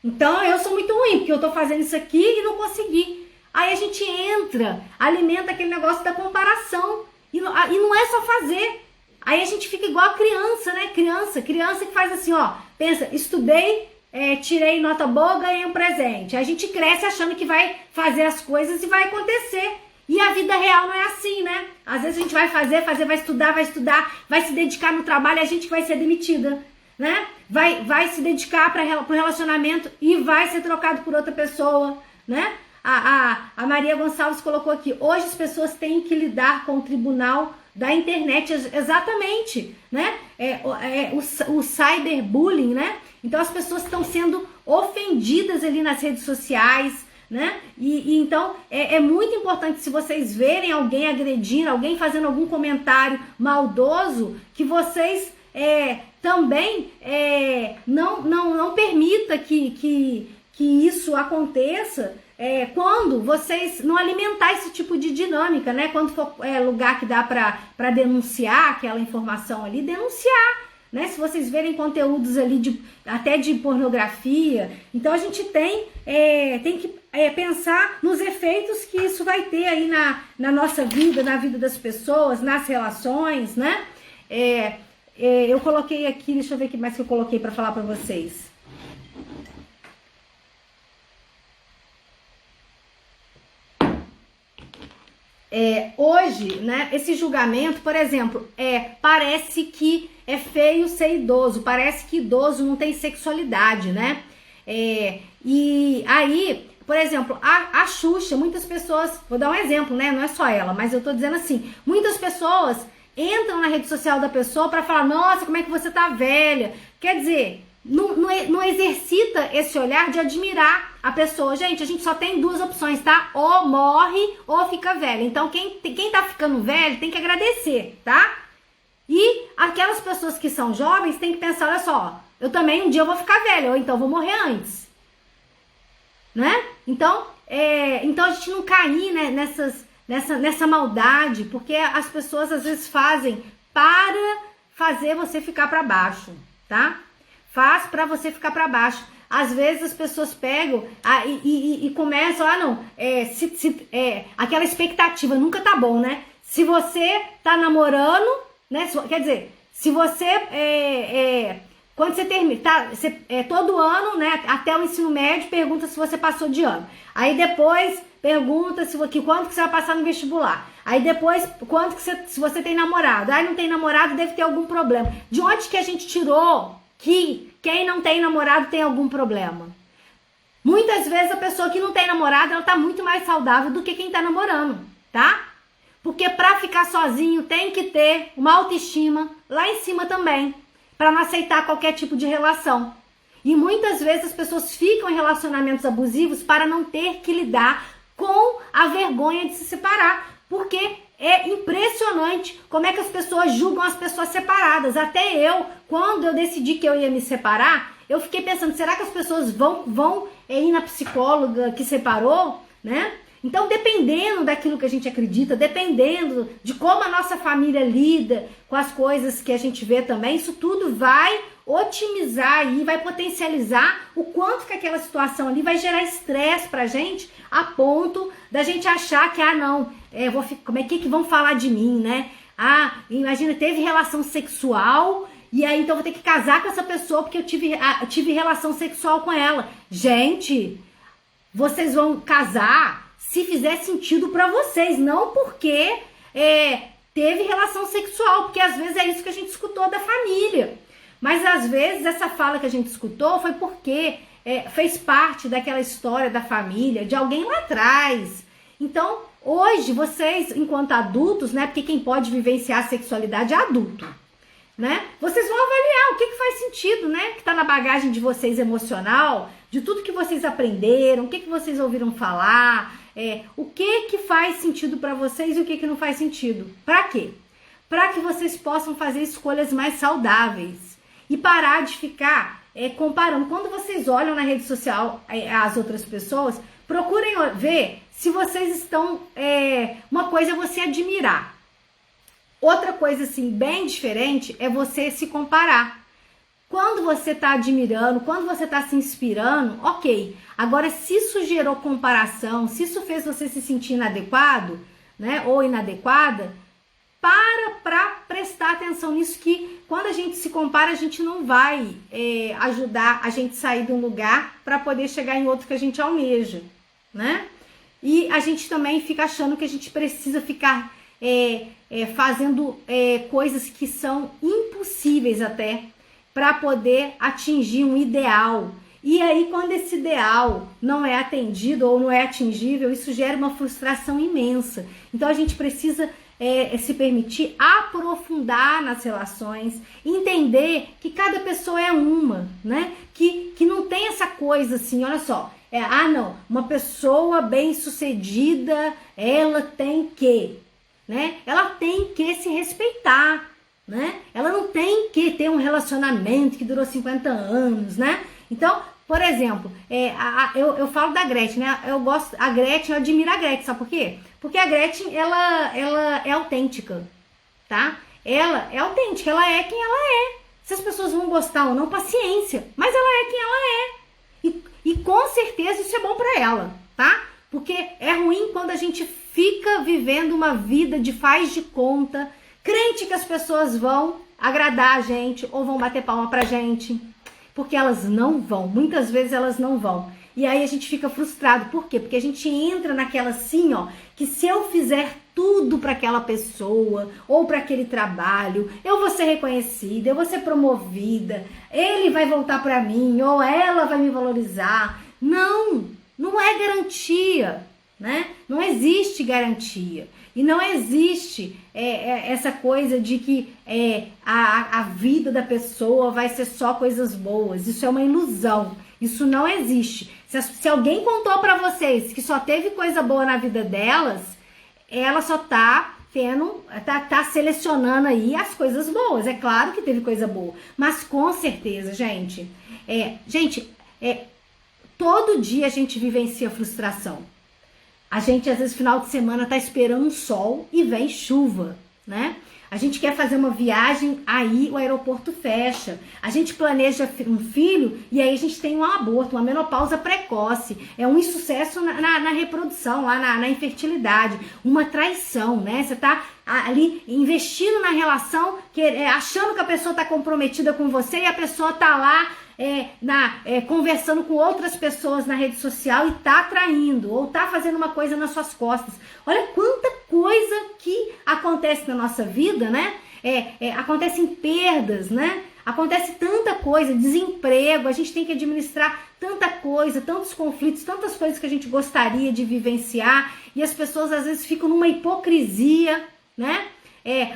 então eu sou muito ruim, porque eu tô fazendo isso aqui e não consegui. Aí a gente alimenta aquele negócio da comparação, e não é só fazer. Aí a gente fica igual a criança, né? Criança que faz assim, ó, pensa, estudei, tirei nota boa, ganhei um presente. Aí a gente cresce achando que vai fazer as coisas e vai acontecer. E a vida real não é assim, né? Às vezes a gente vai vai estudar, vai se dedicar no trabalho e a gente vai ser demitida, né? Vai se dedicar para o relacionamento e vai ser trocado por outra pessoa, né? A Maria Gonçalves colocou aqui, hoje as pessoas têm que lidar com o tribunal da internet, exatamente, né? O cyberbullying, né? Então as pessoas estão sendo ofendidas ali nas redes sociais, né? E então é muito importante, se vocês verem alguém agredindo, alguém fazendo algum comentário maldoso, que vocês também não permita que isso aconteça quando vocês não alimentar esse tipo de dinâmica, né? Quando for lugar que dá para denunciar aquela informação ali, denunciar, né? Se vocês verem conteúdos ali até de pornografia, então a gente tem que pensar nos efeitos que isso vai ter aí na nossa vida, na vida das pessoas, nas relações, né? Eu coloquei aqui, deixa eu ver o que mais que eu coloquei para falar para vocês. Hoje, né, esse julgamento, por exemplo, parece que é feio ser idoso, parece que idoso não tem sexualidade, né? E aí, por exemplo, a Xuxa, muitas pessoas, vou dar um exemplo, né? Não é só ela, mas eu tô dizendo assim, muitas pessoas entram na rede social da pessoa para falar, nossa, como é que você tá velha? Quer dizer, não exercita esse olhar de admirar a pessoa. Gente, a gente só tem duas opções, tá? Ou morre ou fica velho. Então, quem tá ficando velho tem que agradecer, tá? E aquelas pessoas que são jovens tem que pensar, olha só, eu também um dia eu vou ficar velho, ou então vou morrer antes. Né? Então a gente não cair, né, nessa maldade, porque as pessoas às vezes fazem para fazer você ficar para baixo, tá? Faz para você ficar para baixo. Às vezes as pessoas pegam e começam, aquela expectativa nunca tá bom, né? Se você tá namorando, né? Quer dizer, se você quando você termina, todo ano, né? Até o ensino médio, pergunta se você passou de ano. Aí depois pergunta quanto que você vai passar no vestibular. Aí depois, se você tem namorado. Aí não tem namorado, deve ter algum problema. De onde que a gente tirou que quem não tem namorado tem algum problema? Muitas vezes a pessoa que não tem namorado, ela tá muito mais saudável do que quem tá namorando, tá? Porque pra ficar sozinho tem que ter uma autoestima lá em cima também, pra não aceitar qualquer tipo de relação. E muitas vezes as pessoas ficam em relacionamentos abusivos para não ter que lidar com a vergonha de se separar, porque é impressionante como é que as pessoas julgam as pessoas separadas. Até eu, quando eu decidi que eu ia me separar, eu fiquei pensando, será que as pessoas vão ir na psicóloga que separou, né? Então, dependendo daquilo que a gente acredita, dependendo de como a nossa família lida com as coisas que a gente vê também, isso tudo vai otimizar e vai potencializar o quanto que aquela situação ali vai gerar estresse pra gente, a ponto da gente achar que, como é que vão falar de mim, né? Imagina, teve relação sexual e aí então vou ter que casar com essa pessoa porque eu tive relação sexual com ela. Gente, vocês vão casar se fizer sentido pra vocês, não porque teve relação sexual, porque às vezes é isso que a gente escutou da família. Mas às vezes essa fala que a gente escutou foi porque fez parte daquela história da família, de alguém lá atrás. Então, hoje, vocês, enquanto adultos, né? Porque quem pode vivenciar a sexualidade é adulto, né? Vocês vão avaliar o que faz sentido, né? Que tá na bagagem de vocês emocional, de tudo que vocês aprenderam, o que vocês ouviram falar, o que faz sentido para vocês e o que não faz sentido. Para quê? Para que vocês possam fazer escolhas mais saudáveis. E parar de ficar comparando. Quando vocês olham na rede social as outras pessoas, procurem ver se vocês estão... uma coisa é você admirar. Outra coisa, assim, bem diferente é você se comparar. Quando você está admirando, quando você está se inspirando, ok. Agora, se isso gerou comparação, se isso fez você se sentir inadequado, né, ou inadequada, para prestar atenção nisso, que quando a gente se compara, a gente não vai ajudar a gente sair de um lugar para poder chegar em outro que a gente almeja, né? E a gente também fica achando que a gente precisa ficar fazendo coisas que são impossíveis até para poder atingir um ideal. E aí, quando esse ideal não é atendido ou não é atingível, isso gera uma frustração imensa. Então, a gente precisa se permitir aprofundar nas relações, entender que cada pessoa é uma, né? Que não tem essa coisa assim, olha só, uma pessoa bem-sucedida, ela tem que, né? Ela tem que se respeitar, né? Ela não tem que ter um relacionamento que durou 50 anos, né? Então, por exemplo, eu falo da Gretchen, né? Eu admiro a Gretchen, sabe por quê? Porque a Gretchen, ela é autêntica, tá? Ela é autêntica, ela é quem ela é. Se as pessoas vão gostar ou não, paciência. Mas ela é quem ela é. E com certeza isso é bom pra ela, tá? Porque é ruim quando a gente fica vivendo uma vida de faz de conta, crente que as pessoas vão agradar a gente ou vão bater palma pra gente. Porque elas não vão. Muitas vezes elas não vão. E aí a gente fica frustrado. Por quê? Porque a gente entra naquela assim, ó, que se eu fizer tudo para aquela pessoa ou para aquele trabalho, eu vou ser reconhecida, eu vou ser promovida, ele vai voltar para mim ou ela vai me valorizar. Não, não é garantia, né? Não existe garantia. E não existe essa coisa de que a vida da pessoa vai ser só coisas boas. Isso é uma ilusão. Isso não existe. Se alguém contou pra vocês que só teve coisa boa na vida delas, ela só tá selecionando aí as coisas boas. É claro que teve coisa boa, mas com certeza, gente, todo dia a gente vivencia frustração. A gente, às vezes, final de semana tá esperando um sol e vem chuva, né? A gente quer fazer uma viagem, aí o aeroporto fecha. A gente planeja um filho e aí a gente tem um aborto, uma menopausa precoce. É um insucesso na reprodução, lá na infertilidade. Uma traição, né? Você tá ali investindo na relação, achando que a pessoa tá comprometida com você e a pessoa tá lá conversando com outras pessoas na rede social e tá traindo, ou tá fazendo uma coisa nas suas costas. Olha quanta coisa que acontece na nossa vida, né? Acontecem perdas, né? Acontece tanta coisa, desemprego, a gente tem que administrar tanta coisa, tantos conflitos, tantas coisas que a gente gostaria de vivenciar, e as pessoas às vezes ficam numa hipocrisia, né?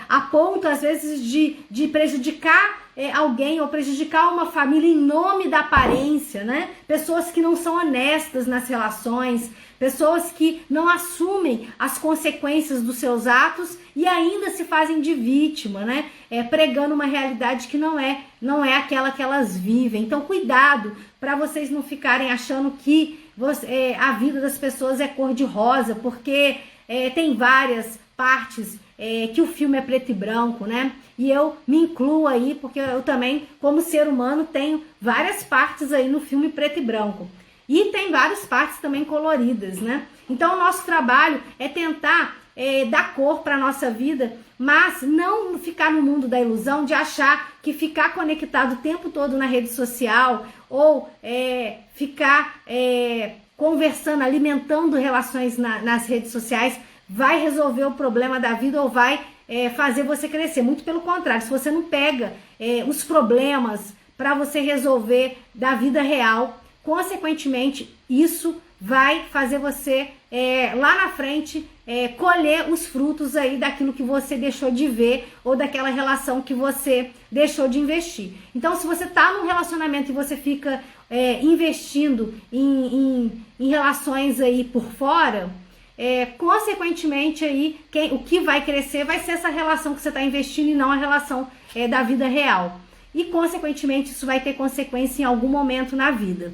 A ponto às vezes de prejudicar alguém ou prejudicar uma família em nome da aparência, né? Pessoas que não são honestas nas relações, pessoas que não assumem as consequências dos seus atos e ainda se fazem de vítima, né? Pregando uma realidade que não é aquela que elas vivem. Então, cuidado para vocês não ficarem achando que a vida das pessoas é cor-de-rosa, porque tem várias partes que o filme é preto e branco, né? E eu me incluo aí, porque eu também, como ser humano, tenho várias partes aí no filme preto e branco. E tem várias partes também coloridas, né? Então, o nosso trabalho é tentar dar cor para a nossa vida, mas não ficar no mundo da ilusão de achar que ficar conectado o tempo todo na rede social ou ficar conversando, alimentando relações nas redes sociais vai resolver o problema da vida ou vai fazer você crescer. Muito pelo contrário, se você não pega os problemas para você resolver da vida real, consequentemente, isso vai fazer você lá na frente colher os frutos aí daquilo que você deixou de ver ou daquela relação que você deixou de investir. Então, se você tá num relacionamento e você fica investindo em relações aí por fora, consequentemente aí o que vai crescer vai ser essa relação que você está investindo e não a relação da vida real. E consequentemente isso vai ter consequência em algum momento na vida.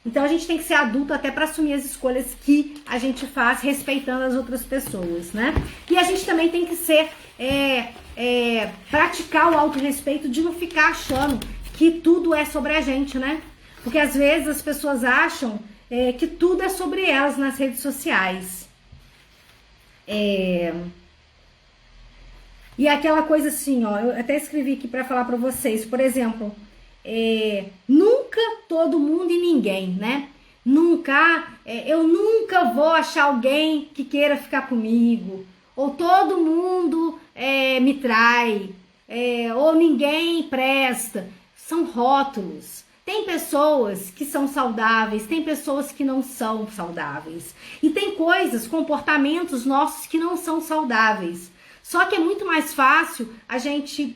Então a gente tem que ser adulto até para assumir as escolhas que a gente faz respeitando as outras pessoas, né? E a gente também tem que ser praticar o autorrespeito, de não ficar achando que tudo é sobre a gente, né? Porque às vezes as pessoas acham que tudo é sobre elas nas redes sociais. E aquela coisa assim, ó, eu até escrevi aqui para falar para vocês, por exemplo, nunca todo mundo e ninguém, né? Eu nunca vou achar alguém que queira ficar comigo, ou todo mundo me trai, ou ninguém presta. São rótulos. Tem pessoas que são saudáveis, tem pessoas que não são saudáveis. E tem coisas, comportamentos nossos que não são saudáveis. Só que é muito mais fácil a gente,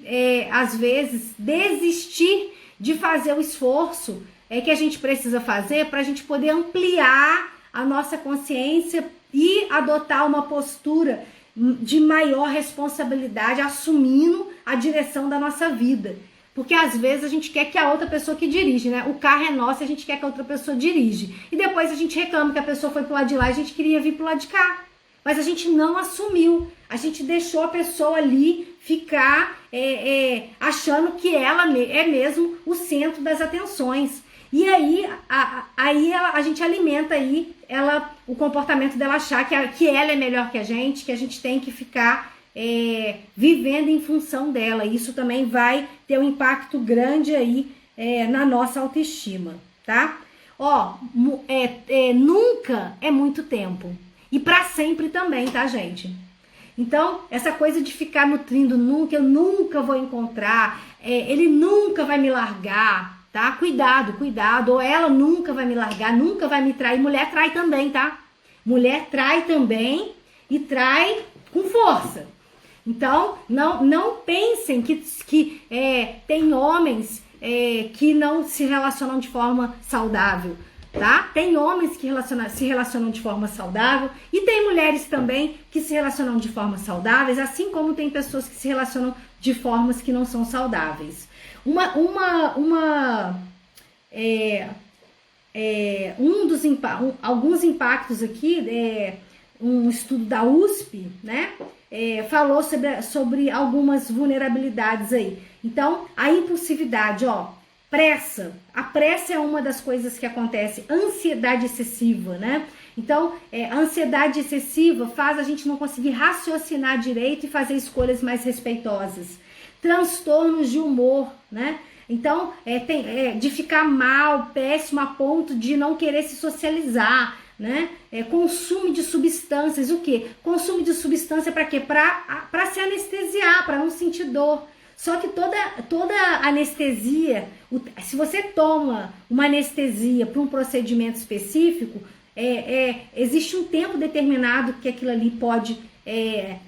às vezes, desistir de fazer o esforço que a gente precisa fazer para a gente poder ampliar a nossa consciência e adotar uma postura de maior responsabilidade, assumindo a direção da nossa vida. Porque às vezes a gente quer que a outra pessoa que dirige, né? O carro é nosso e a gente quer que a outra pessoa dirige. E depois a gente reclama que a pessoa foi pro lado de lá e a gente queria vir pro lado de cá. mas a gente não assumiu. A gente deixou a pessoa ali ficar achando que ela é mesmo o centro das atenções. E aí a gente alimenta aí o comportamento dela achar que ela é melhor que a gente tem que ficar vivendo em função dela. Isso também vai ter um impacto grande aí na nossa autoestima, tá? Ó, nunca é muito tempo. E pra sempre também, tá, gente? Então, essa coisa de ficar nutrindo eu nunca vou encontrar, ele nunca vai me largar, tá? Cuidado, ou ela nunca vai me largar, nunca vai me trair. Mulher trai também, tá? Mulher trai também e trai com força. Então, não pensem que tem homens que não se relacionam de forma saudável, tá? Tem homens que se relacionam de forma saudável e tem mulheres também que se relacionam de formas saudáveis, assim como tem pessoas que se relacionam de formas que não são saudáveis. Alguns impactos aqui, um estudo da USP, né? Falou sobre algumas vulnerabilidades aí. Então, a impulsividade, ó, a pressa é uma das coisas que acontece, ansiedade excessiva, né? Então, a ansiedade excessiva faz a gente não conseguir raciocinar direito e fazer escolhas mais respeitosas. Transtornos de humor, né? Então, de ficar mal, péssimo, a ponto de não querer se socializar, né? Consumo de substâncias, o quê? Consumo de substância para quê? Para se anestesiar, para não sentir dor. Só que toda anestesia, se você toma uma anestesia para um procedimento específico, existe um tempo determinado que aquilo ali pode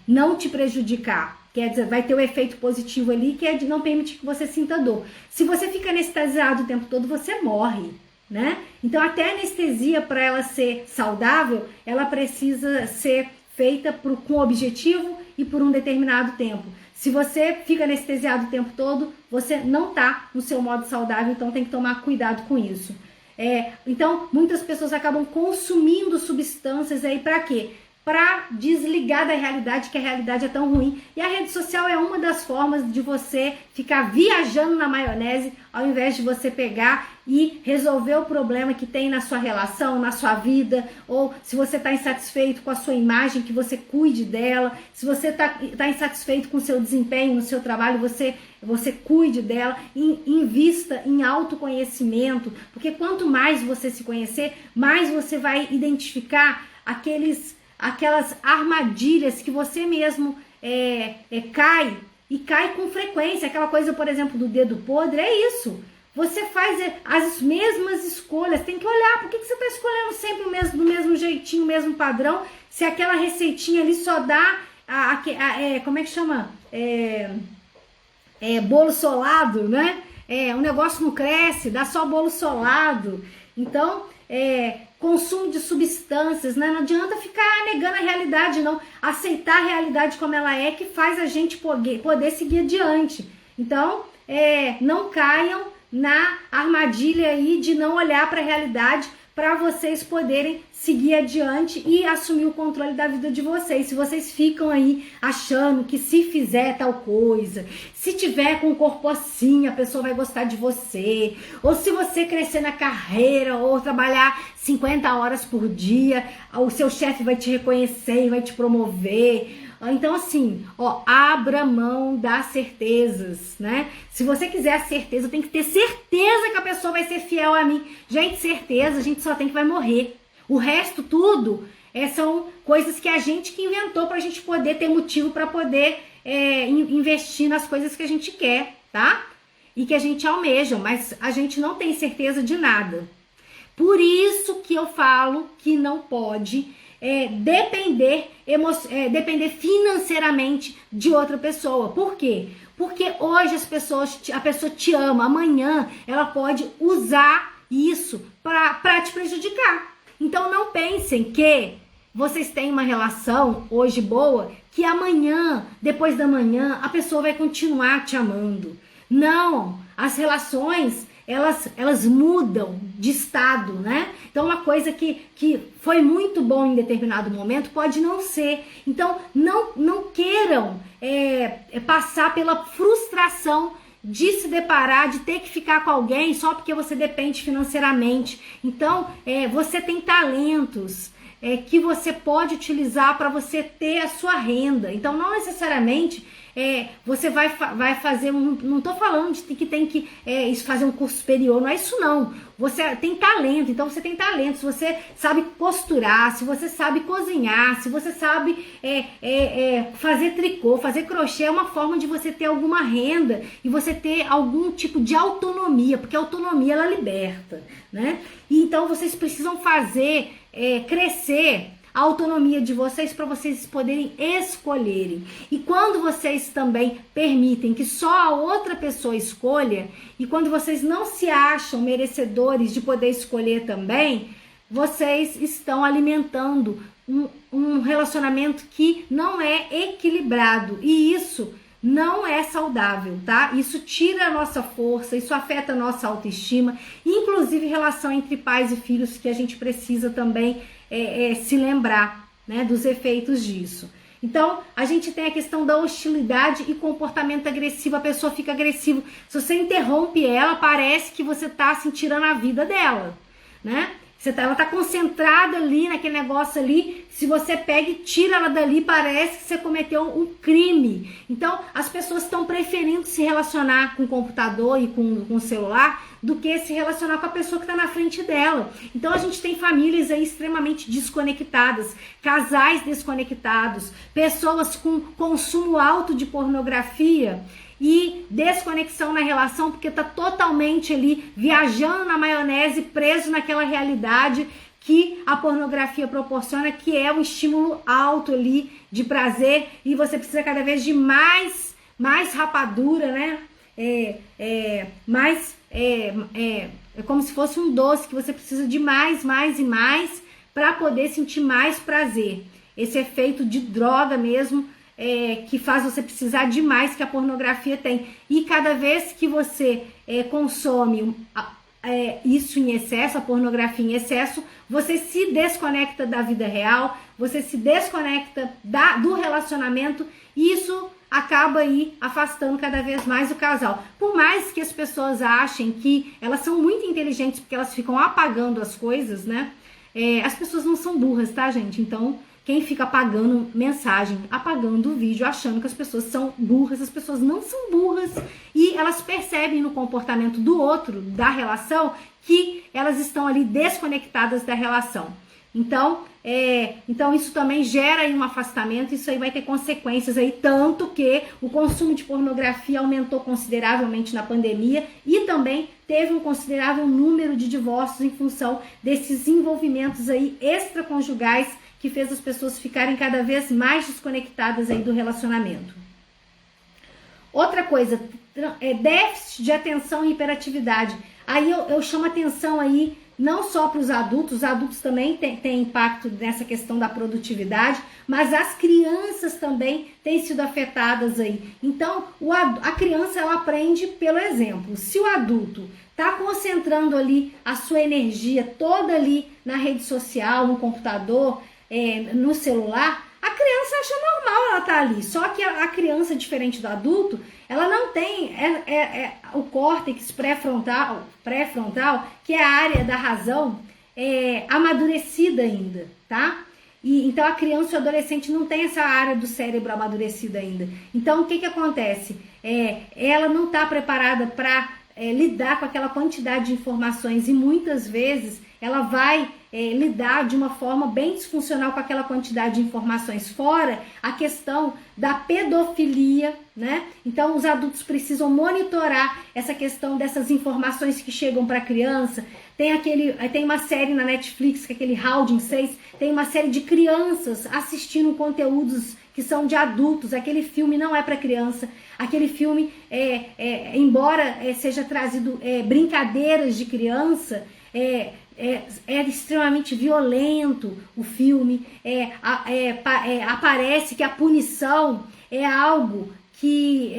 não te prejudicar. Quer dizer, vai ter um efeito positivo ali, que é de não permitir que você sinta dor. Se você fica anestesiado o tempo todo, você morre, né? Então, até a anestesia, para ela ser saudável, ela precisa ser feita com objetivo e por um determinado tempo. Se você fica anestesiado o tempo todo, você não está no seu modo saudável, então tem que tomar cuidado com isso. Então, muitas pessoas acabam consumindo substâncias aí para quê? Para desligar da realidade, que a realidade é tão ruim. E a rede social é uma das formas de você ficar viajando na maionese, ao invés de você pegar e resolver o problema que tem na sua relação, na sua vida, ou se você está insatisfeito com a sua imagem, que você cuide dela. Se você está insatisfeito com o seu desempenho no seu trabalho, você cuide dela, invista em autoconhecimento, porque quanto mais você se conhecer, mais você vai identificar aquelas armadilhas que você mesmo cai com frequência. Aquela coisa, por exemplo, do dedo podre, é isso. Você faz as mesmas escolhas, tem que olhar, por que você está escolhendo sempre do mesmo jeitinho, o mesmo padrão, se aquela receitinha ali só dá, como é que chama? Bolo solado, né? O negócio não cresce, dá só bolo solado. Então, consumo de substâncias, né? Não adianta ficar negando a realidade, não. Aceitar a realidade como ela é, que faz a gente poder seguir adiante. Então, não caiam na armadilha aí de não olhar para a realidade, para vocês poderem seguir adiante e assumir o controle da vida de vocês. Se vocês ficam aí achando que se fizer tal coisa, se tiver com um corpo assim, a pessoa vai gostar de você, ou se você crescer na carreira, ou trabalhar 50 horas por dia, o seu chefe vai te reconhecer e vai te promover. Então, assim, abra mão das certezas, né? Se você quiser a certeza, tem que ter certeza que a pessoa vai ser fiel a mim. Gente, certeza, a gente só tem que vai morrer. O resto tudo são coisas que a gente que inventou pra gente poder ter motivo para poder investir nas coisas que a gente quer, tá? E que a gente almeja, mas a gente não tem certeza de nada. Por isso que eu falo que não pode depender financeiramente de outra pessoa. Por quê? Porque hoje a pessoa te ama, amanhã ela pode usar isso para te prejudicar. Então não pensem que vocês têm uma relação hoje boa, que amanhã, depois da manhã, a pessoa vai continuar te amando. Não, as relações elas mudam de estado, né? Então, uma coisa que foi muito bom em determinado momento pode não ser. Então, não queiram passar pela frustração de se deparar, de ter que ficar com alguém só porque você depende financeiramente. Então, você tem talentos que você pode utilizar para você ter a sua renda. Então, não necessariamente você vai fazer não estou falando de que tem que fazer um curso superior, não é isso não. Você tem talento, então você tem talento. Se você sabe costurar, se você sabe cozinhar, se você sabe fazer tricô, fazer crochê, é uma forma de você ter alguma renda e você ter algum tipo de autonomia, porque a autonomia ela liberta, né? E então vocês precisam fazer crescer a autonomia de vocês para vocês poderem escolherem. E quando vocês também permitem que só a outra pessoa escolha, e quando vocês não se acham merecedores de poder escolher também, vocês estão alimentando um relacionamento que não é equilibrado, e isso não é saudável, tá? Isso tira a nossa força, isso afeta a nossa autoestima, inclusive relação entre pais e filhos, que a gente precisa também se lembrar, né, dos efeitos disso. Então, a gente tem a questão da hostilidade e comportamento agressivo. A pessoa fica agressiva. Se você interrompe ela, parece que você tá assim, tirando a vida dela, né? Ela tá concentrada ali naquele negócio ali. Se você pega e tira ela dali, parece que você cometeu um crime. Então, as pessoas estão preferindo se relacionar com o computador e com o celular do que se relacionar com a pessoa que está na frente dela. Então, a gente tem famílias aí extremamente desconectadas, casais desconectados, pessoas com consumo alto de pornografia e desconexão na relação, porque tá totalmente ali viajando na maionese, preso naquela realidade que a pornografia proporciona, que é um estímulo alto ali de prazer, e você precisa cada vez de mais rapadura, né? É como se fosse um doce, que você precisa de mais e mais para poder sentir mais prazer. Esse efeito de droga mesmo, que faz você precisar de mais, que a pornografia tem. E cada vez que você consome isso em excesso, a pornografia em excesso, você se desconecta da vida real, você se desconecta do relacionamento, e isso acaba aí afastando cada vez mais o casal. Por mais que as pessoas achem que elas são muito inteligentes porque elas ficam apagando as coisas, né? As pessoas não são burras, tá, gente? Então, quem fica apagando mensagem, apagando vídeo, achando que as pessoas são burras, as pessoas não são burras, e elas percebem no comportamento do outro, da relação, que elas estão ali desconectadas da relação. Então isso também gera aí um afastamento, isso aí vai ter consequências aí, tanto que o consumo de pornografia aumentou consideravelmente na pandemia, e também teve um considerável número de divórcios em função desses envolvimentos aí extraconjugais, que fez as pessoas ficarem cada vez mais desconectadas aí do relacionamento. Outra coisa, déficit de atenção e hiperatividade. Aí eu chamo atenção aí não só para os adultos também têm impacto nessa questão da produtividade, mas as crianças também têm sido afetadas aí. Então, a criança, ela aprende pelo exemplo. Se o adulto está concentrando ali a sua energia toda ali na rede social, no computador, no celular, a criança acha normal ela estar ali. Só que a criança, diferente do adulto, ela não tem o córtex pré-frontal, que é a área da razão, amadurecida ainda, tá? E então a criança e o adolescente não tem essa área do cérebro amadurecida ainda. Então o que acontece? Ela não está preparada para lidar com aquela quantidade de informações, e muitas vezes ela vai lidar de uma forma bem disfuncional com aquela quantidade de informações, fora a questão da pedofilia, né? Então os adultos precisam monitorar essa questão dessas informações que chegam para a criança. Tem uma série na Netflix, que é aquele Howling 6, tem uma série de crianças assistindo conteúdos que são de adultos. Aquele filme não é para criança. Aquele filme, embora seja trazido brincadeiras de criança, é extremamente violento o filme. Aparece que a punição é algo que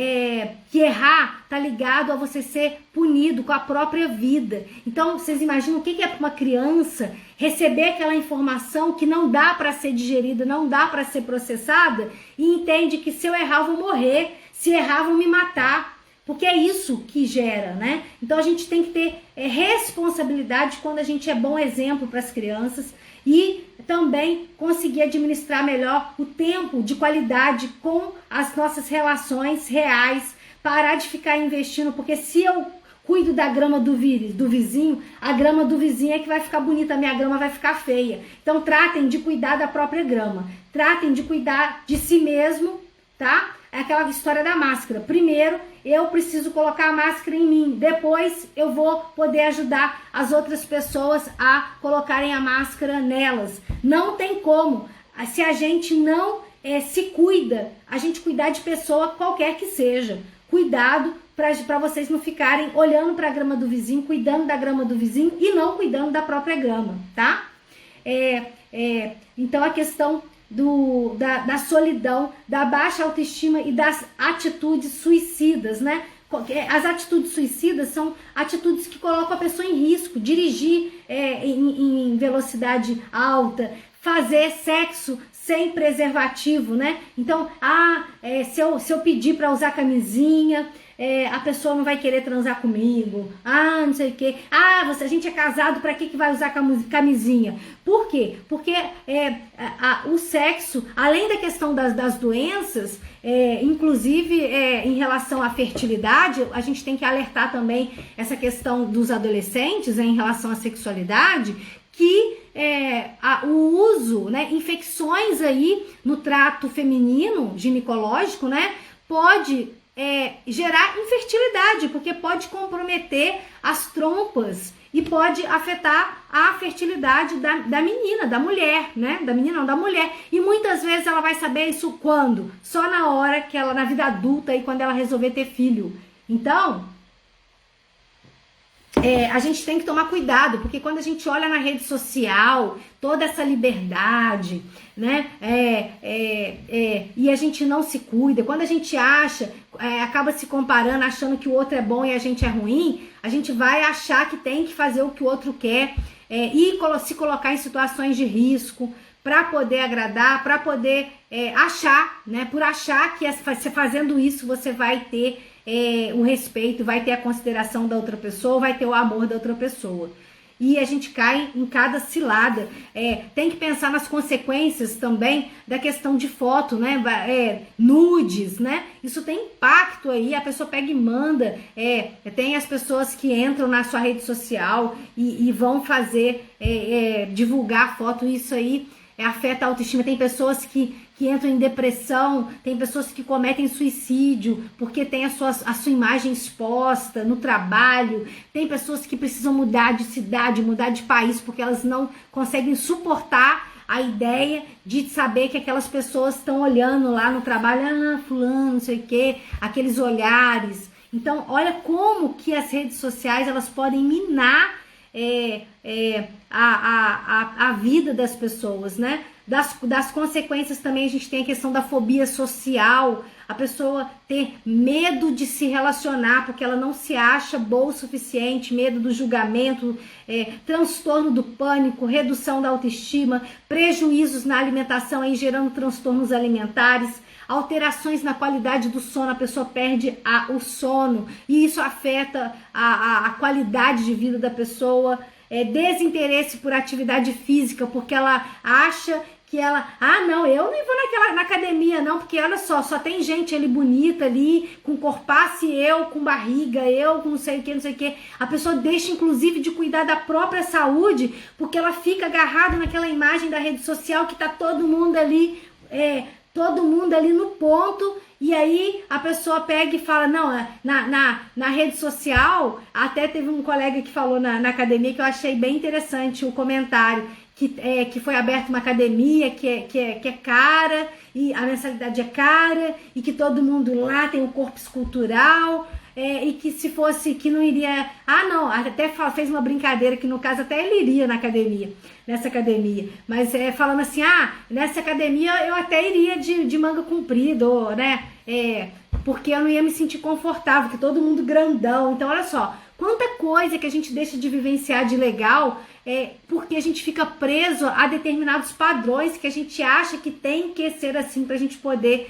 errar tá ligado a você ser punido com a própria vida. Então, vocês imaginam o que é para uma criança receber aquela informação que não dá para ser digerida, não dá para ser processada, e entende que se eu errar eu vou morrer, se errar vão me matar, porque é isso que gera, né? Então a gente tem que ter responsabilidade quando a gente é bom exemplo para as crianças, e também conseguir administrar melhor o tempo de qualidade com as nossas relações reais, parar de ficar investindo, porque se eu cuido da grama do vizinho, a grama do vizinho é que vai ficar bonita, a minha grama vai ficar feia. Então tratem de cuidar da própria grama, tratem de cuidar de si mesmo, tá? É aquela história da máscara. Primeiro, eu preciso colocar a máscara em mim. Depois, eu vou poder ajudar as outras pessoas a colocarem a máscara nelas. Não tem como. Se a gente não se cuida, a gente cuidar de pessoa qualquer que seja. Cuidado para vocês não ficarem olhando para a grama do vizinho, cuidando da grama do vizinho e não cuidando da própria grama, tá? Então, a questão da solidão, da baixa autoestima e das atitudes suicidas, né? As atitudes suicidas são atitudes que colocam a pessoa em risco, dirigir em velocidade alta, fazer sexo sem preservativo, né? Então, se eu pedir para usar camisinha, a pessoa não vai querer transar comigo, não sei o que, a gente é casado, para que vai usar camisinha? Por quê? Porque o sexo, além da questão das doenças, inclusive em relação à fertilidade, a gente tem que alertar também essa questão dos adolescentes em relação à sexualidade, que o uso, né, infecções aí no trato feminino, ginecológico, né, pode gerar infertilidade, porque pode comprometer as trompas e pode afetar a fertilidade da menina, da mulher, né? Da menina não, da mulher. E muitas vezes ela vai saber isso quando? Só na hora que ela, na vida adulta, e quando ela resolver ter filho. Então, a gente tem que tomar cuidado, porque quando a gente olha na rede social, toda essa liberdade, né, e a gente não se cuida, quando a gente acaba se comparando, achando que o outro é bom e a gente é ruim, a gente vai achar que tem que fazer o que o outro quer, e se colocar em situações de risco, para poder agradar, para poder achar, né, por achar que fazendo isso você vai ter o respeito, vai ter a consideração da outra pessoa, vai ter o amor da outra pessoa. E a gente cai em cada cilada. Tem que pensar nas consequências também da questão de foto, né? Nudes, né? Isso tem impacto aí, a pessoa pega e manda. Tem as pessoas que entram na sua rede social e vão fazer, divulgar foto, isso aí afeta a autoestima. Tem pessoas que entram em depressão, tem pessoas que cometem suicídio porque tem a sua imagem exposta no trabalho, tem pessoas que precisam mudar de cidade, mudar de país porque elas não conseguem suportar a ideia de saber que aquelas pessoas estão olhando lá no trabalho, fulano, não sei o que, aqueles olhares. Então, olha como que as redes sociais elas podem minar a vida das pessoas, né? Das consequências também a gente tem a questão da fobia social, a pessoa ter medo de se relacionar porque ela não se acha boa o suficiente, medo do julgamento, transtorno do pânico, redução da autoestima, prejuízos na alimentação, aí gerando transtornos alimentares, alterações na qualidade do sono, a pessoa perde o sono e isso afeta a qualidade de vida da pessoa, desinteresse por atividade física, porque ela acha que ela, não, eu nem vou na academia não, porque olha só tem gente ali bonita ali, com corpaço, e eu com barriga, eu com não sei o que, a pessoa deixa inclusive de cuidar da própria saúde, porque ela fica agarrada naquela imagem da rede social que tá todo mundo ali no ponto, e aí a pessoa pega e fala, não, na rede social, até teve um colega que falou na academia que eu achei bem interessante o comentário, que foi aberta uma academia que é cara, e a mensalidade é cara, e que todo mundo lá tem um corpo escultural, e que se fosse, que não iria, até fez uma brincadeira que no caso até ele iria nessa academia, mas falando assim, nessa academia eu até iria de manga comprida, né, porque eu não ia me sentir confortável, porque todo mundo grandão. Então, olha só, quanta coisa que a gente deixa de vivenciar de legal porque a gente fica preso a determinados padrões que a gente acha que tem que ser assim pra gente poder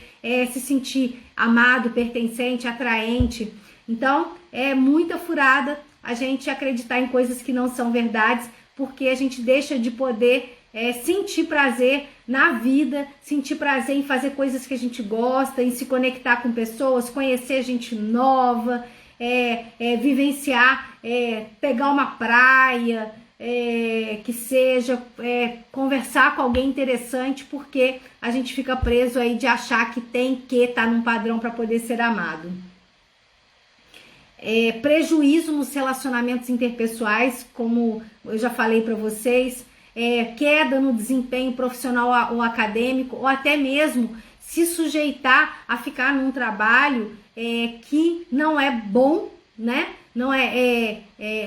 se sentir amado, pertencente, atraente. Então, é muita furada a gente acreditar em coisas que não são verdades, porque a gente deixa de poder sentir prazer na vida, sentir prazer em fazer coisas que a gente gosta, em se conectar com pessoas, conhecer gente nova, vivenciar, pegar uma praia, que seja, conversar com alguém interessante, porque a gente fica preso aí de achar que tem que estar num padrão para poder ser amado. Prejuízo nos relacionamentos interpessoais, como eu já falei para vocês, queda no desempenho profissional ou acadêmico, ou até mesmo se sujeitar a ficar num trabalho que não é bom, né? Não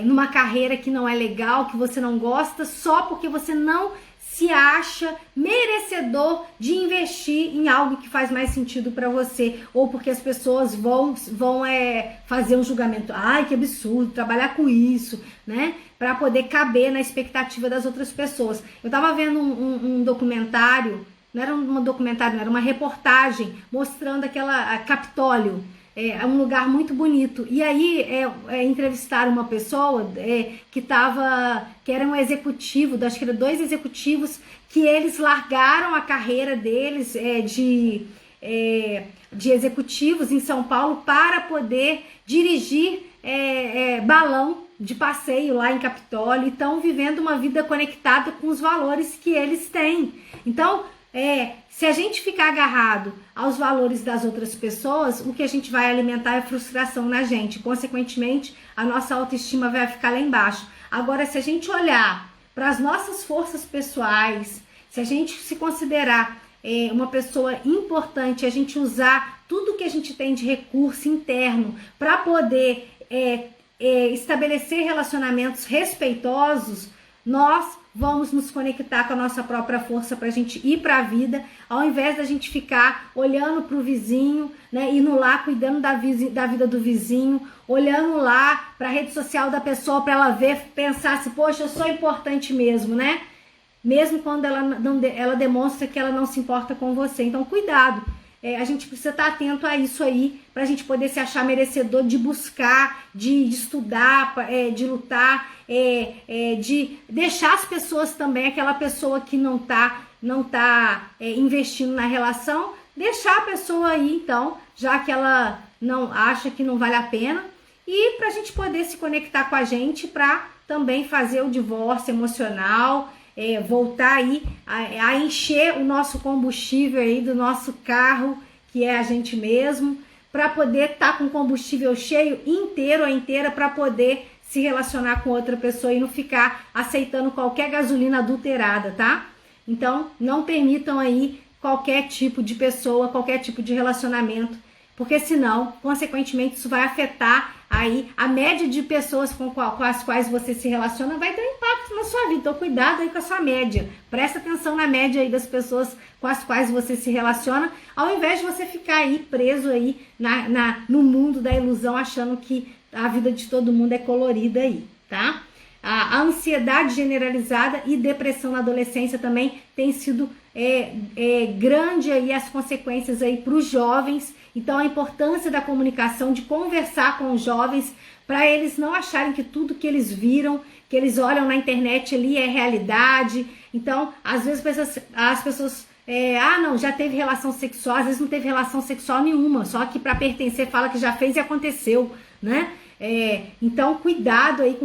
numa carreira que não é legal, que você não gosta, só porque você não se acha merecedor de investir em algo que faz mais sentido para você, ou porque as pessoas vão fazer um julgamento, ai que absurdo, trabalhar com isso, né, para poder caber na expectativa das outras pessoas. Eu tava vendo um documentário, não era um documentário, não, era uma reportagem mostrando aquela Capitólio. É um lugar muito bonito. E aí entrevistaram uma pessoa que era um executivo, acho que eram 2 executivos, que eles largaram a carreira deles de executivos em São Paulo para poder dirigir balão de passeio lá em Capitólio, e estão vivendo uma vida conectada com os valores que eles têm. Então, se a gente ficar agarrado aos valores das outras pessoas, o que a gente vai alimentar é frustração na gente. Consequentemente, a nossa autoestima vai ficar lá embaixo. Agora, se a gente olhar para as nossas forças pessoais, se a gente se considerar uma pessoa importante, a gente usar tudo que a gente tem de recurso interno para poder estabelecer relacionamentos respeitosos, nós vamos nos conectar com a nossa própria força para a gente ir para a vida, ao invés da gente ficar olhando para o vizinho, né, indo lá cuidando da vida do vizinho, olhando lá para a rede social da pessoa para ela ver, pensar assim, poxa, eu sou importante mesmo, né? Mesmo quando ela demonstra que ela não se importa com você. Então, cuidado. A gente precisa estar atento a isso aí, para a gente poder se achar merecedor de buscar, de estudar, de lutar, de deixar as pessoas também, aquela pessoa que não tá investindo na relação, deixar a pessoa aí, então, já que ela não acha que não vale a pena, e para a gente poder se conectar com a gente, para também fazer o divórcio emocional, voltar aí a encher o nosso combustível aí do nosso carro, que é a gente mesmo, para poder estar com o combustível cheio inteiro ou inteira, para poder se relacionar com outra pessoa e não ficar aceitando qualquer gasolina adulterada, tá? Então, não permitam aí qualquer tipo de pessoa, qualquer tipo de relacionamento, porque senão, consequentemente, isso vai afetar aí a média de pessoas com as quais você se relaciona, vai ter um impacto na sua vida. Então, cuidado aí com a sua média. Presta atenção na média aí das pessoas com as quais você se relaciona, ao invés de você ficar aí preso aí no mundo da ilusão, achando que a vida de todo mundo é colorida aí, tá? A ansiedade generalizada e depressão na adolescência também tem sido grande aí as consequências aí para os jovens. Então, a importância da comunicação, de conversar com os jovens, para eles não acharem que tudo que eles viram, que eles olham na internet ali é realidade. Então, às vezes as pessoas não, já teve relação sexual, às vezes não teve relação sexual nenhuma, só que para pertencer fala que já fez e aconteceu, né? Então, cuidado aí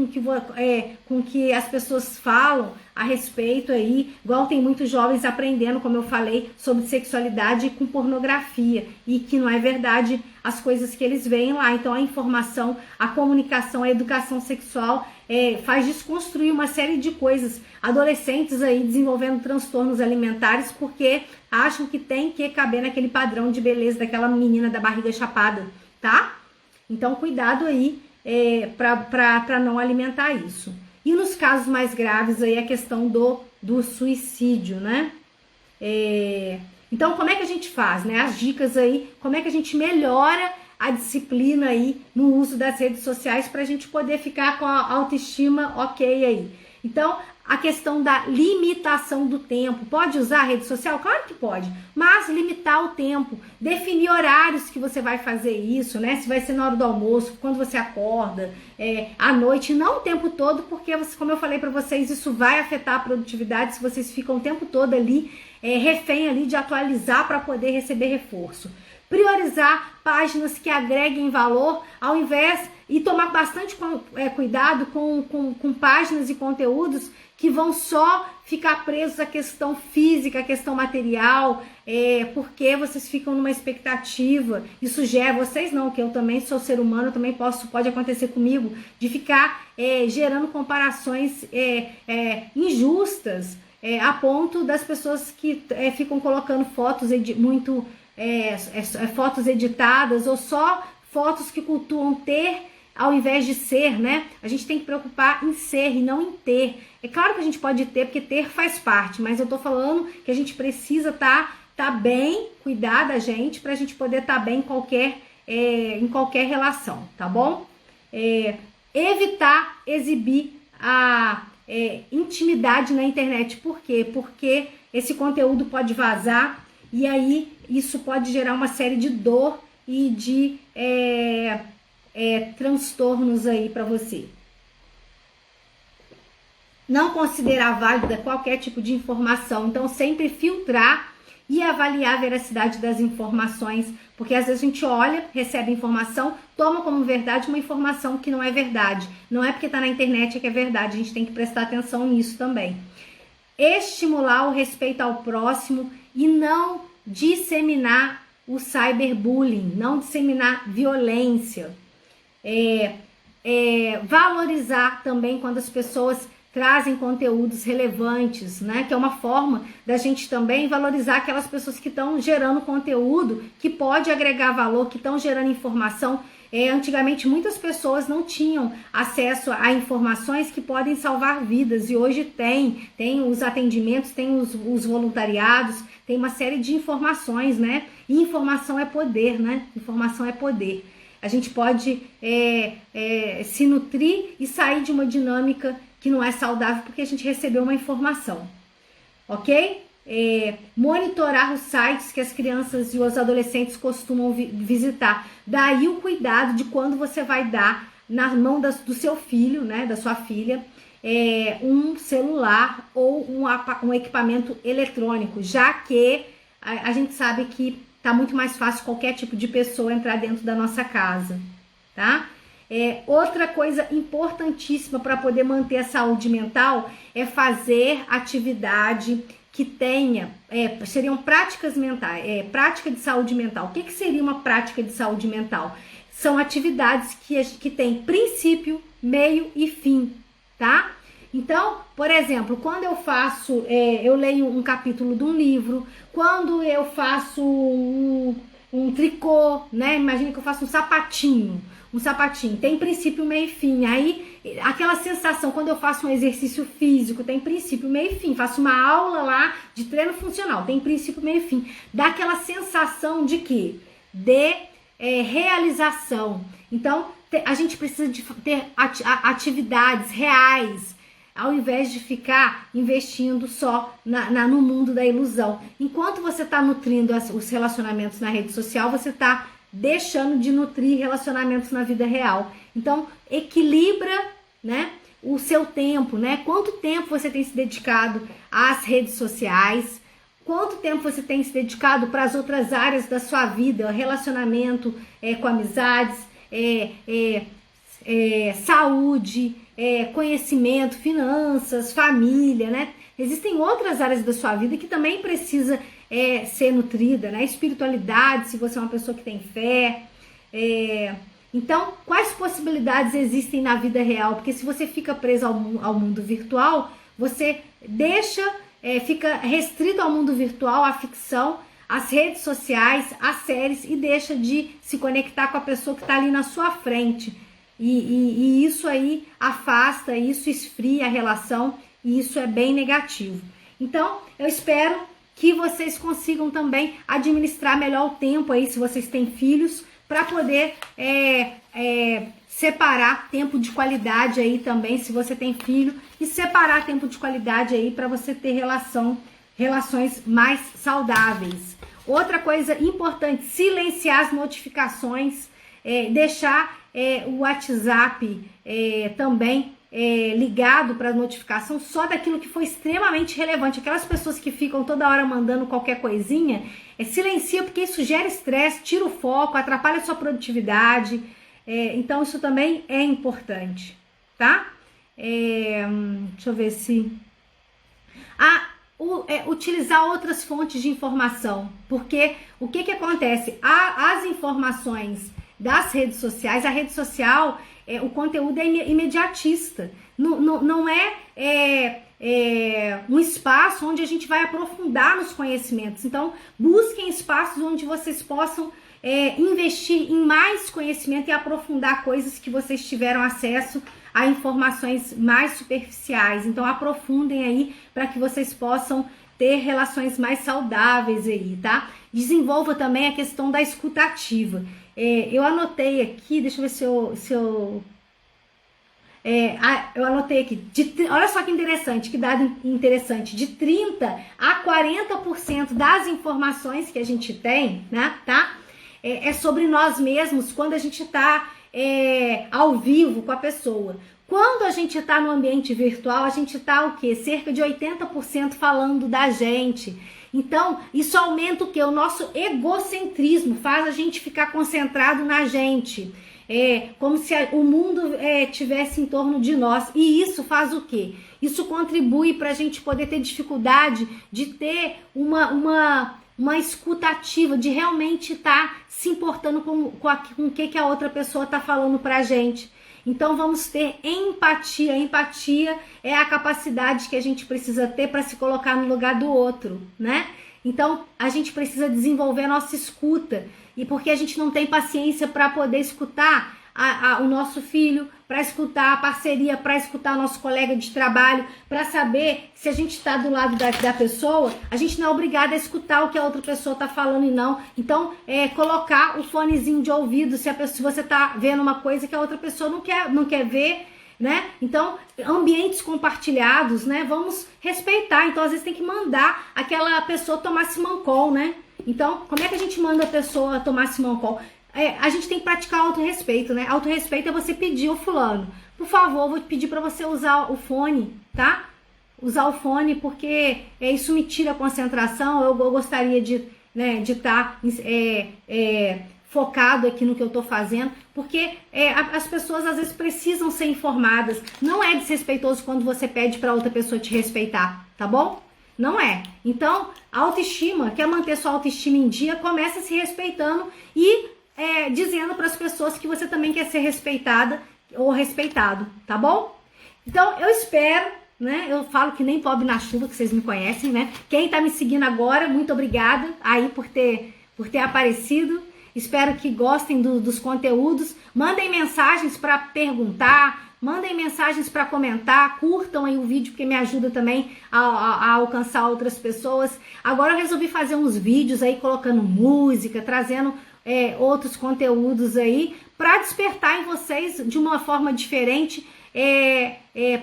com que as pessoas falam a respeito aí, igual tem muitos jovens aprendendo, como eu falei, sobre sexualidade com pornografia, e que não é verdade as coisas que eles veem lá. Então, a informação, a comunicação, a educação sexual faz desconstruir uma série de coisas. Adolescentes aí desenvolvendo transtornos alimentares porque acham que tem que caber naquele padrão de beleza daquela menina da barriga chapada, tá? Então, cuidado aí para não alimentar isso. E nos casos mais graves aí a questão do suicídio, né? Então, como é que a gente faz, né? As dicas aí, como é que a gente melhora a disciplina aí no uso das redes sociais para a gente poder ficar com a autoestima ok aí. Então, a questão da limitação do tempo. Pode usar a rede social? Claro que pode, mas limitar o tempo, definir horários que você vai fazer isso, né? Se vai ser na hora do almoço, quando você acorda, à noite, não o tempo todo, porque, como eu falei para vocês, isso vai afetar a produtividade se vocês ficam o tempo todo ali, refém ali de atualizar para poder receber reforço. Priorizar páginas que agreguem valor, ao invés, e tomar bastante cuidado com páginas e conteúdos que vão só ficar presos à questão física, à questão material, porque vocês ficam numa expectativa. Isso gera, vocês não, que eu também sou ser humano, também pode acontecer comigo, de ficar gerando comparações injustas, a ponto das pessoas que ficam colocando fotos fotos editadas ou só fotos que cultuam ter ao invés de ser, né? A gente tem que preocupar em ser e não em ter. É claro que a gente pode ter, porque ter faz parte, mas eu tô falando que a gente precisa tá bem, cuidar da gente, pra gente poder tá bem em qualquer relação, tá bom? Evitar exibir a intimidade na internet. Por quê? Porque esse conteúdo pode vazar e aí isso pode gerar uma série de dor e de transtornos aí para você. Não considerar válida qualquer tipo de informação, então sempre filtrar e avaliar a veracidade das informações, porque às vezes a gente olha, recebe informação, toma como verdade uma informação que não é verdade. Não é porque está na internet que é verdade, a gente tem que prestar atenção nisso também. Estimular o respeito ao próximo e não disseminar o cyberbullying, não disseminar violência. Valorizar também quando as pessoas trazem conteúdos relevantes, né? Que é uma forma da gente também valorizar aquelas pessoas que estão gerando conteúdo que pode agregar valor, que estão gerando informação. Antigamente muitas pessoas não tinham acesso a informações que podem salvar vidas e hoje tem os atendimentos, tem os voluntariados, tem uma série de informações, né? E informação é poder, né? Informação é poder. A gente pode se nutrir e sair de uma dinâmica que não é saudável porque a gente recebeu uma informação, ok? Monitorar os sites que as crianças e os adolescentes costumam visitar. Daí o cuidado de quando você vai dar na mão do seu filho, né, da sua filha, um celular ou um equipamento eletrônico, já que a gente sabe que tá muito mais fácil qualquer tipo de pessoa entrar dentro da nossa casa, tá? Outra coisa importantíssima para poder manter a saúde mental é fazer atividade que tenha, seriam práticas mentais, prática de saúde mental. O que seria uma prática de saúde mental? São atividades que têm princípio, meio e fim, tá? Então, por exemplo, quando eu faço, eu leio um capítulo de um livro, quando eu faço um tricô, né? Imagina que eu faço um sapatinho, tem princípio, meio e fim. Aí, aquela sensação, quando eu faço um exercício físico, tem princípio, meio e fim. Faço uma aula lá de treino funcional, tem princípio, meio e fim. Dá aquela sensação de quê? De realização. Então, a gente precisa de ter atividades reais, ao invés de ficar investindo só no mundo da ilusão. Enquanto você está nutrindo os relacionamentos na rede social, você está deixando de nutrir relacionamentos na vida real. Então, equilibra, né, o seu tempo, né? Quanto tempo você tem se dedicado às redes sociais? Quanto tempo você tem se dedicado para as outras áreas da sua vida? Relacionamento com amizades, saúde, conhecimento, finanças, família, né? Existem outras áreas da sua vida que também precisa ser nutrida, né? Espiritualidade, se você é uma pessoa que tem fé. Então, quais possibilidades existem na vida real? Porque se você fica preso ao mundo virtual, você fica restrito ao mundo virtual, à ficção, às redes sociais, às séries e deixa de se conectar com a pessoa que está ali na sua frente. E isso aí afasta, isso esfria a relação e isso é bem negativo. Então, eu espero que vocês consigam também administrar melhor o tempo aí, se vocês têm filhos, para poder separar tempo de qualidade aí também, se você tem filho, e separar tempo de qualidade aí para você ter relações mais saudáveis. Outra coisa importante, silenciar as notificações, deixar o WhatsApp também ligado para notificação só daquilo que foi extremamente relevante. Aquelas pessoas que ficam toda hora mandando qualquer coisinha, silencia, porque isso gera estresse, tira o foco, atrapalha a sua produtividade. Então isso também é importante, tá? Deixa eu ver se... utilizar outras fontes de informação, porque o que acontece? As informações das redes sociais, a rede social, o conteúdo é imediatista, não é um espaço onde a gente vai aprofundar nos conhecimentos. Então busquem espaços onde vocês possam investir em mais conhecimento e aprofundar coisas que vocês tiveram acesso a informações mais superficiais. Então aprofundem aí para que vocês possam ter relações mais saudáveis aí, tá? Desenvolva também a questão da escuta ativa. Eu anotei aqui, deixa eu ver se eu anotei aqui, olha só que interessante, que dado interessante, de 30% a 40% das informações que a gente tem, né, tá? É sobre nós mesmos quando a gente tá ao vivo com a pessoa. Quando a gente tá no ambiente virtual, a gente tá o quê? Cerca de 80% falando da gente. Então, isso aumenta o quê? O nosso egocentrismo, faz a gente ficar concentrado na gente. Como se o mundo tivesse em torno de nós. E isso faz o quê? Isso contribui para a gente poder ter dificuldade de ter uma escuta ativa, de realmente estar se importando com o que a outra pessoa está falando para a gente. Então vamos ter empatia. Empatia é a capacidade que a gente precisa ter para se colocar no lugar do outro, né? Então a gente precisa desenvolver a nossa escuta. E porque a gente não tem paciência para poder escutar o nosso filho, para escutar a parceria, para escutar o nosso colega de trabalho, para saber se a gente está do lado da pessoa, a gente não é obrigado a escutar o que a outra pessoa está falando e não. Então, colocar o fonezinho de ouvido se você está vendo uma coisa que a outra pessoa não quer ver, né? Então, ambientes compartilhados, né? Vamos respeitar. Então, às vezes tem que mandar aquela pessoa tomar simancol, né? Então, como é que a gente manda a pessoa tomar simancol? A gente tem que praticar autorrespeito, né? Autorrespeito é você pedir ao fulano, por favor, vou pedir para você usar o fone, tá? Usar o fone, porque isso me tira a concentração. Eu gostaria de estar focado aqui no que eu tô fazendo, porque as pessoas às vezes precisam ser informadas. Não é desrespeitoso quando você pede para outra pessoa te respeitar, tá bom? Não é. Então, autoestima, quer manter sua autoestima em dia, começa se respeitando e dizendo para as pessoas que você também quer ser respeitada ou respeitado, tá bom? Então, eu espero, né? Eu falo que nem pobre na chuva, que vocês me conhecem, né? Quem tá me seguindo agora, muito obrigada aí por ter aparecido. Espero que gostem dos conteúdos. Mandem mensagens para perguntar, mandem mensagens para comentar, curtam aí o vídeo, porque me ajuda também a alcançar outras pessoas. Agora eu resolvi fazer uns vídeos aí colocando música, trazendo outros conteúdos aí para despertar em vocês de uma forma diferente,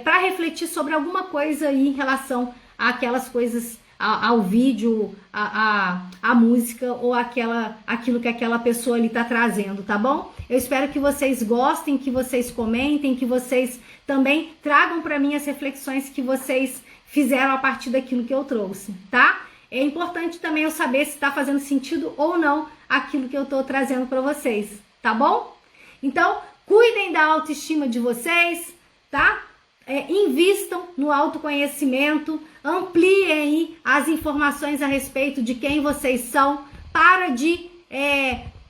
para refletir sobre alguma coisa aí em relação àquelas coisas, ao vídeo, a música ou aquilo que aquela pessoa ali está trazendo, tá bom? Eu espero que vocês gostem, que vocês comentem, que vocês também tragam para mim as reflexões que vocês fizeram a partir daquilo que eu trouxe, tá? É importante também eu saber se está fazendo sentido ou não aquilo que eu estou trazendo para vocês, tá bom? Então, cuidem da autoestima de vocês, tá? Invistam no autoconhecimento, ampliem aí as informações a respeito de quem vocês são, para de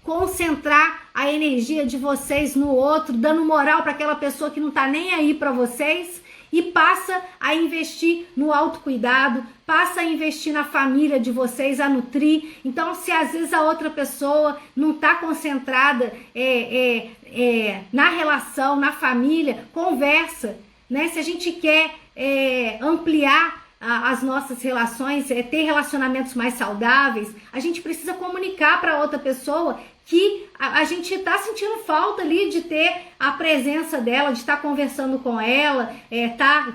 concentrar a energia de vocês no outro, dando moral para aquela pessoa que não tá nem aí para vocês, e passa a investir no autocuidado, passa a investir na família de vocês, a nutrir. Então, se às vezes a outra pessoa não está concentrada na relação, na família, conversa, né? Se a gente quer ampliar as nossas relações, ter relacionamentos mais saudáveis, a gente precisa comunicar para outra pessoa que a gente tá sentindo falta ali de ter a presença dela, de estar conversando com ela,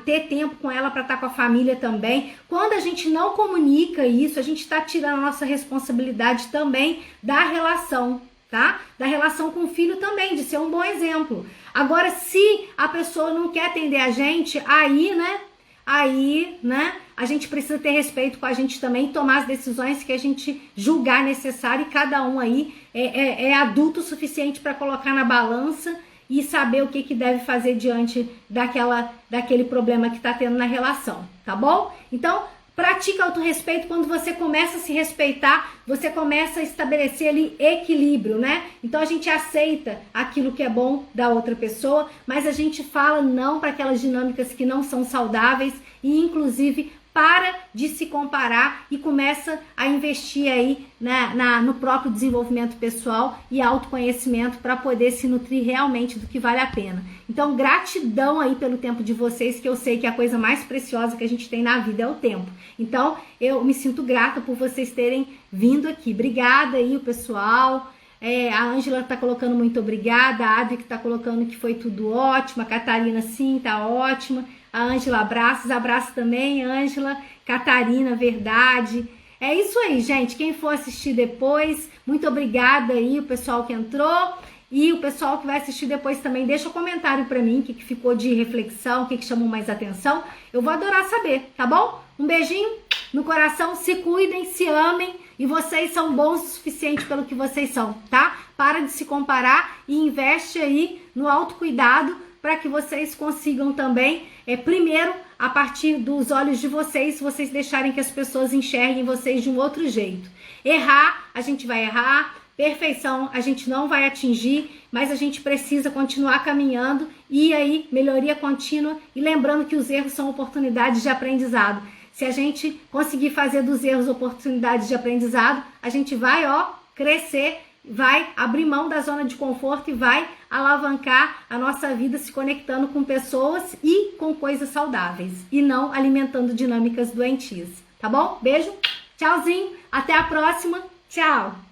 ter tempo com ela para estar com a família também. Quando a gente não comunica isso, a gente está tirando a nossa responsabilidade também da relação, tá? Da relação com o filho também, de ser um bom exemplo. Agora, se a pessoa não quer atender a gente, aí, né, a gente precisa ter respeito com a gente também, tomar as decisões que a gente julgar necessário, e cada um aí é adulto o suficiente para colocar na balança e saber o que deve fazer diante daquele problema que está tendo na relação, tá bom? Então, pratica autorrespeito. Quando você começa a se respeitar, você começa a estabelecer ali equilíbrio, né? Então a gente aceita aquilo que é bom da outra pessoa, mas a gente fala não para aquelas dinâmicas que não são saudáveis e, inclusive, para de se comparar e começa a investir aí no próprio desenvolvimento pessoal e autoconhecimento para poder se nutrir realmente do que vale a pena. Então, gratidão aí pelo tempo de vocês, que eu sei que a coisa mais preciosa que a gente tem na vida é o tempo. Então, eu me sinto grata por vocês terem vindo aqui. Obrigada aí, o pessoal. A Ângela tá colocando muito obrigada, a Adri que tá colocando que foi tudo ótimo, a Catarina sim, tá ótima. A Ângela, abraços também, Ângela, Catarina, verdade. É isso aí, gente. Quem for assistir depois, muito obrigada aí, o pessoal que entrou. E o pessoal que vai assistir depois também, deixa um comentário pra mim, o que ficou de reflexão, o que chamou mais atenção. Eu vou adorar saber, tá bom? Um beijinho no coração, se cuidem, se amem. E vocês são bons o suficiente pelo que vocês são, tá? Para de se comparar e investe aí no autocuidado, para que vocês consigam também, primeiro, a partir dos olhos de vocês deixarem que as pessoas enxerguem vocês de um outro jeito. Errar, a gente vai errar, perfeição a gente não vai atingir, mas a gente precisa continuar caminhando e aí, melhoria contínua, e lembrando que os erros são oportunidades de aprendizado. Se a gente conseguir fazer dos erros oportunidades de aprendizado, a gente vai, crescer, vai abrir mão da zona de conforto e vai alavancar a nossa vida se conectando com pessoas e com coisas saudáveis e não alimentando dinâmicas doentias, tá bom? Beijo, tchauzinho, até a próxima, tchau!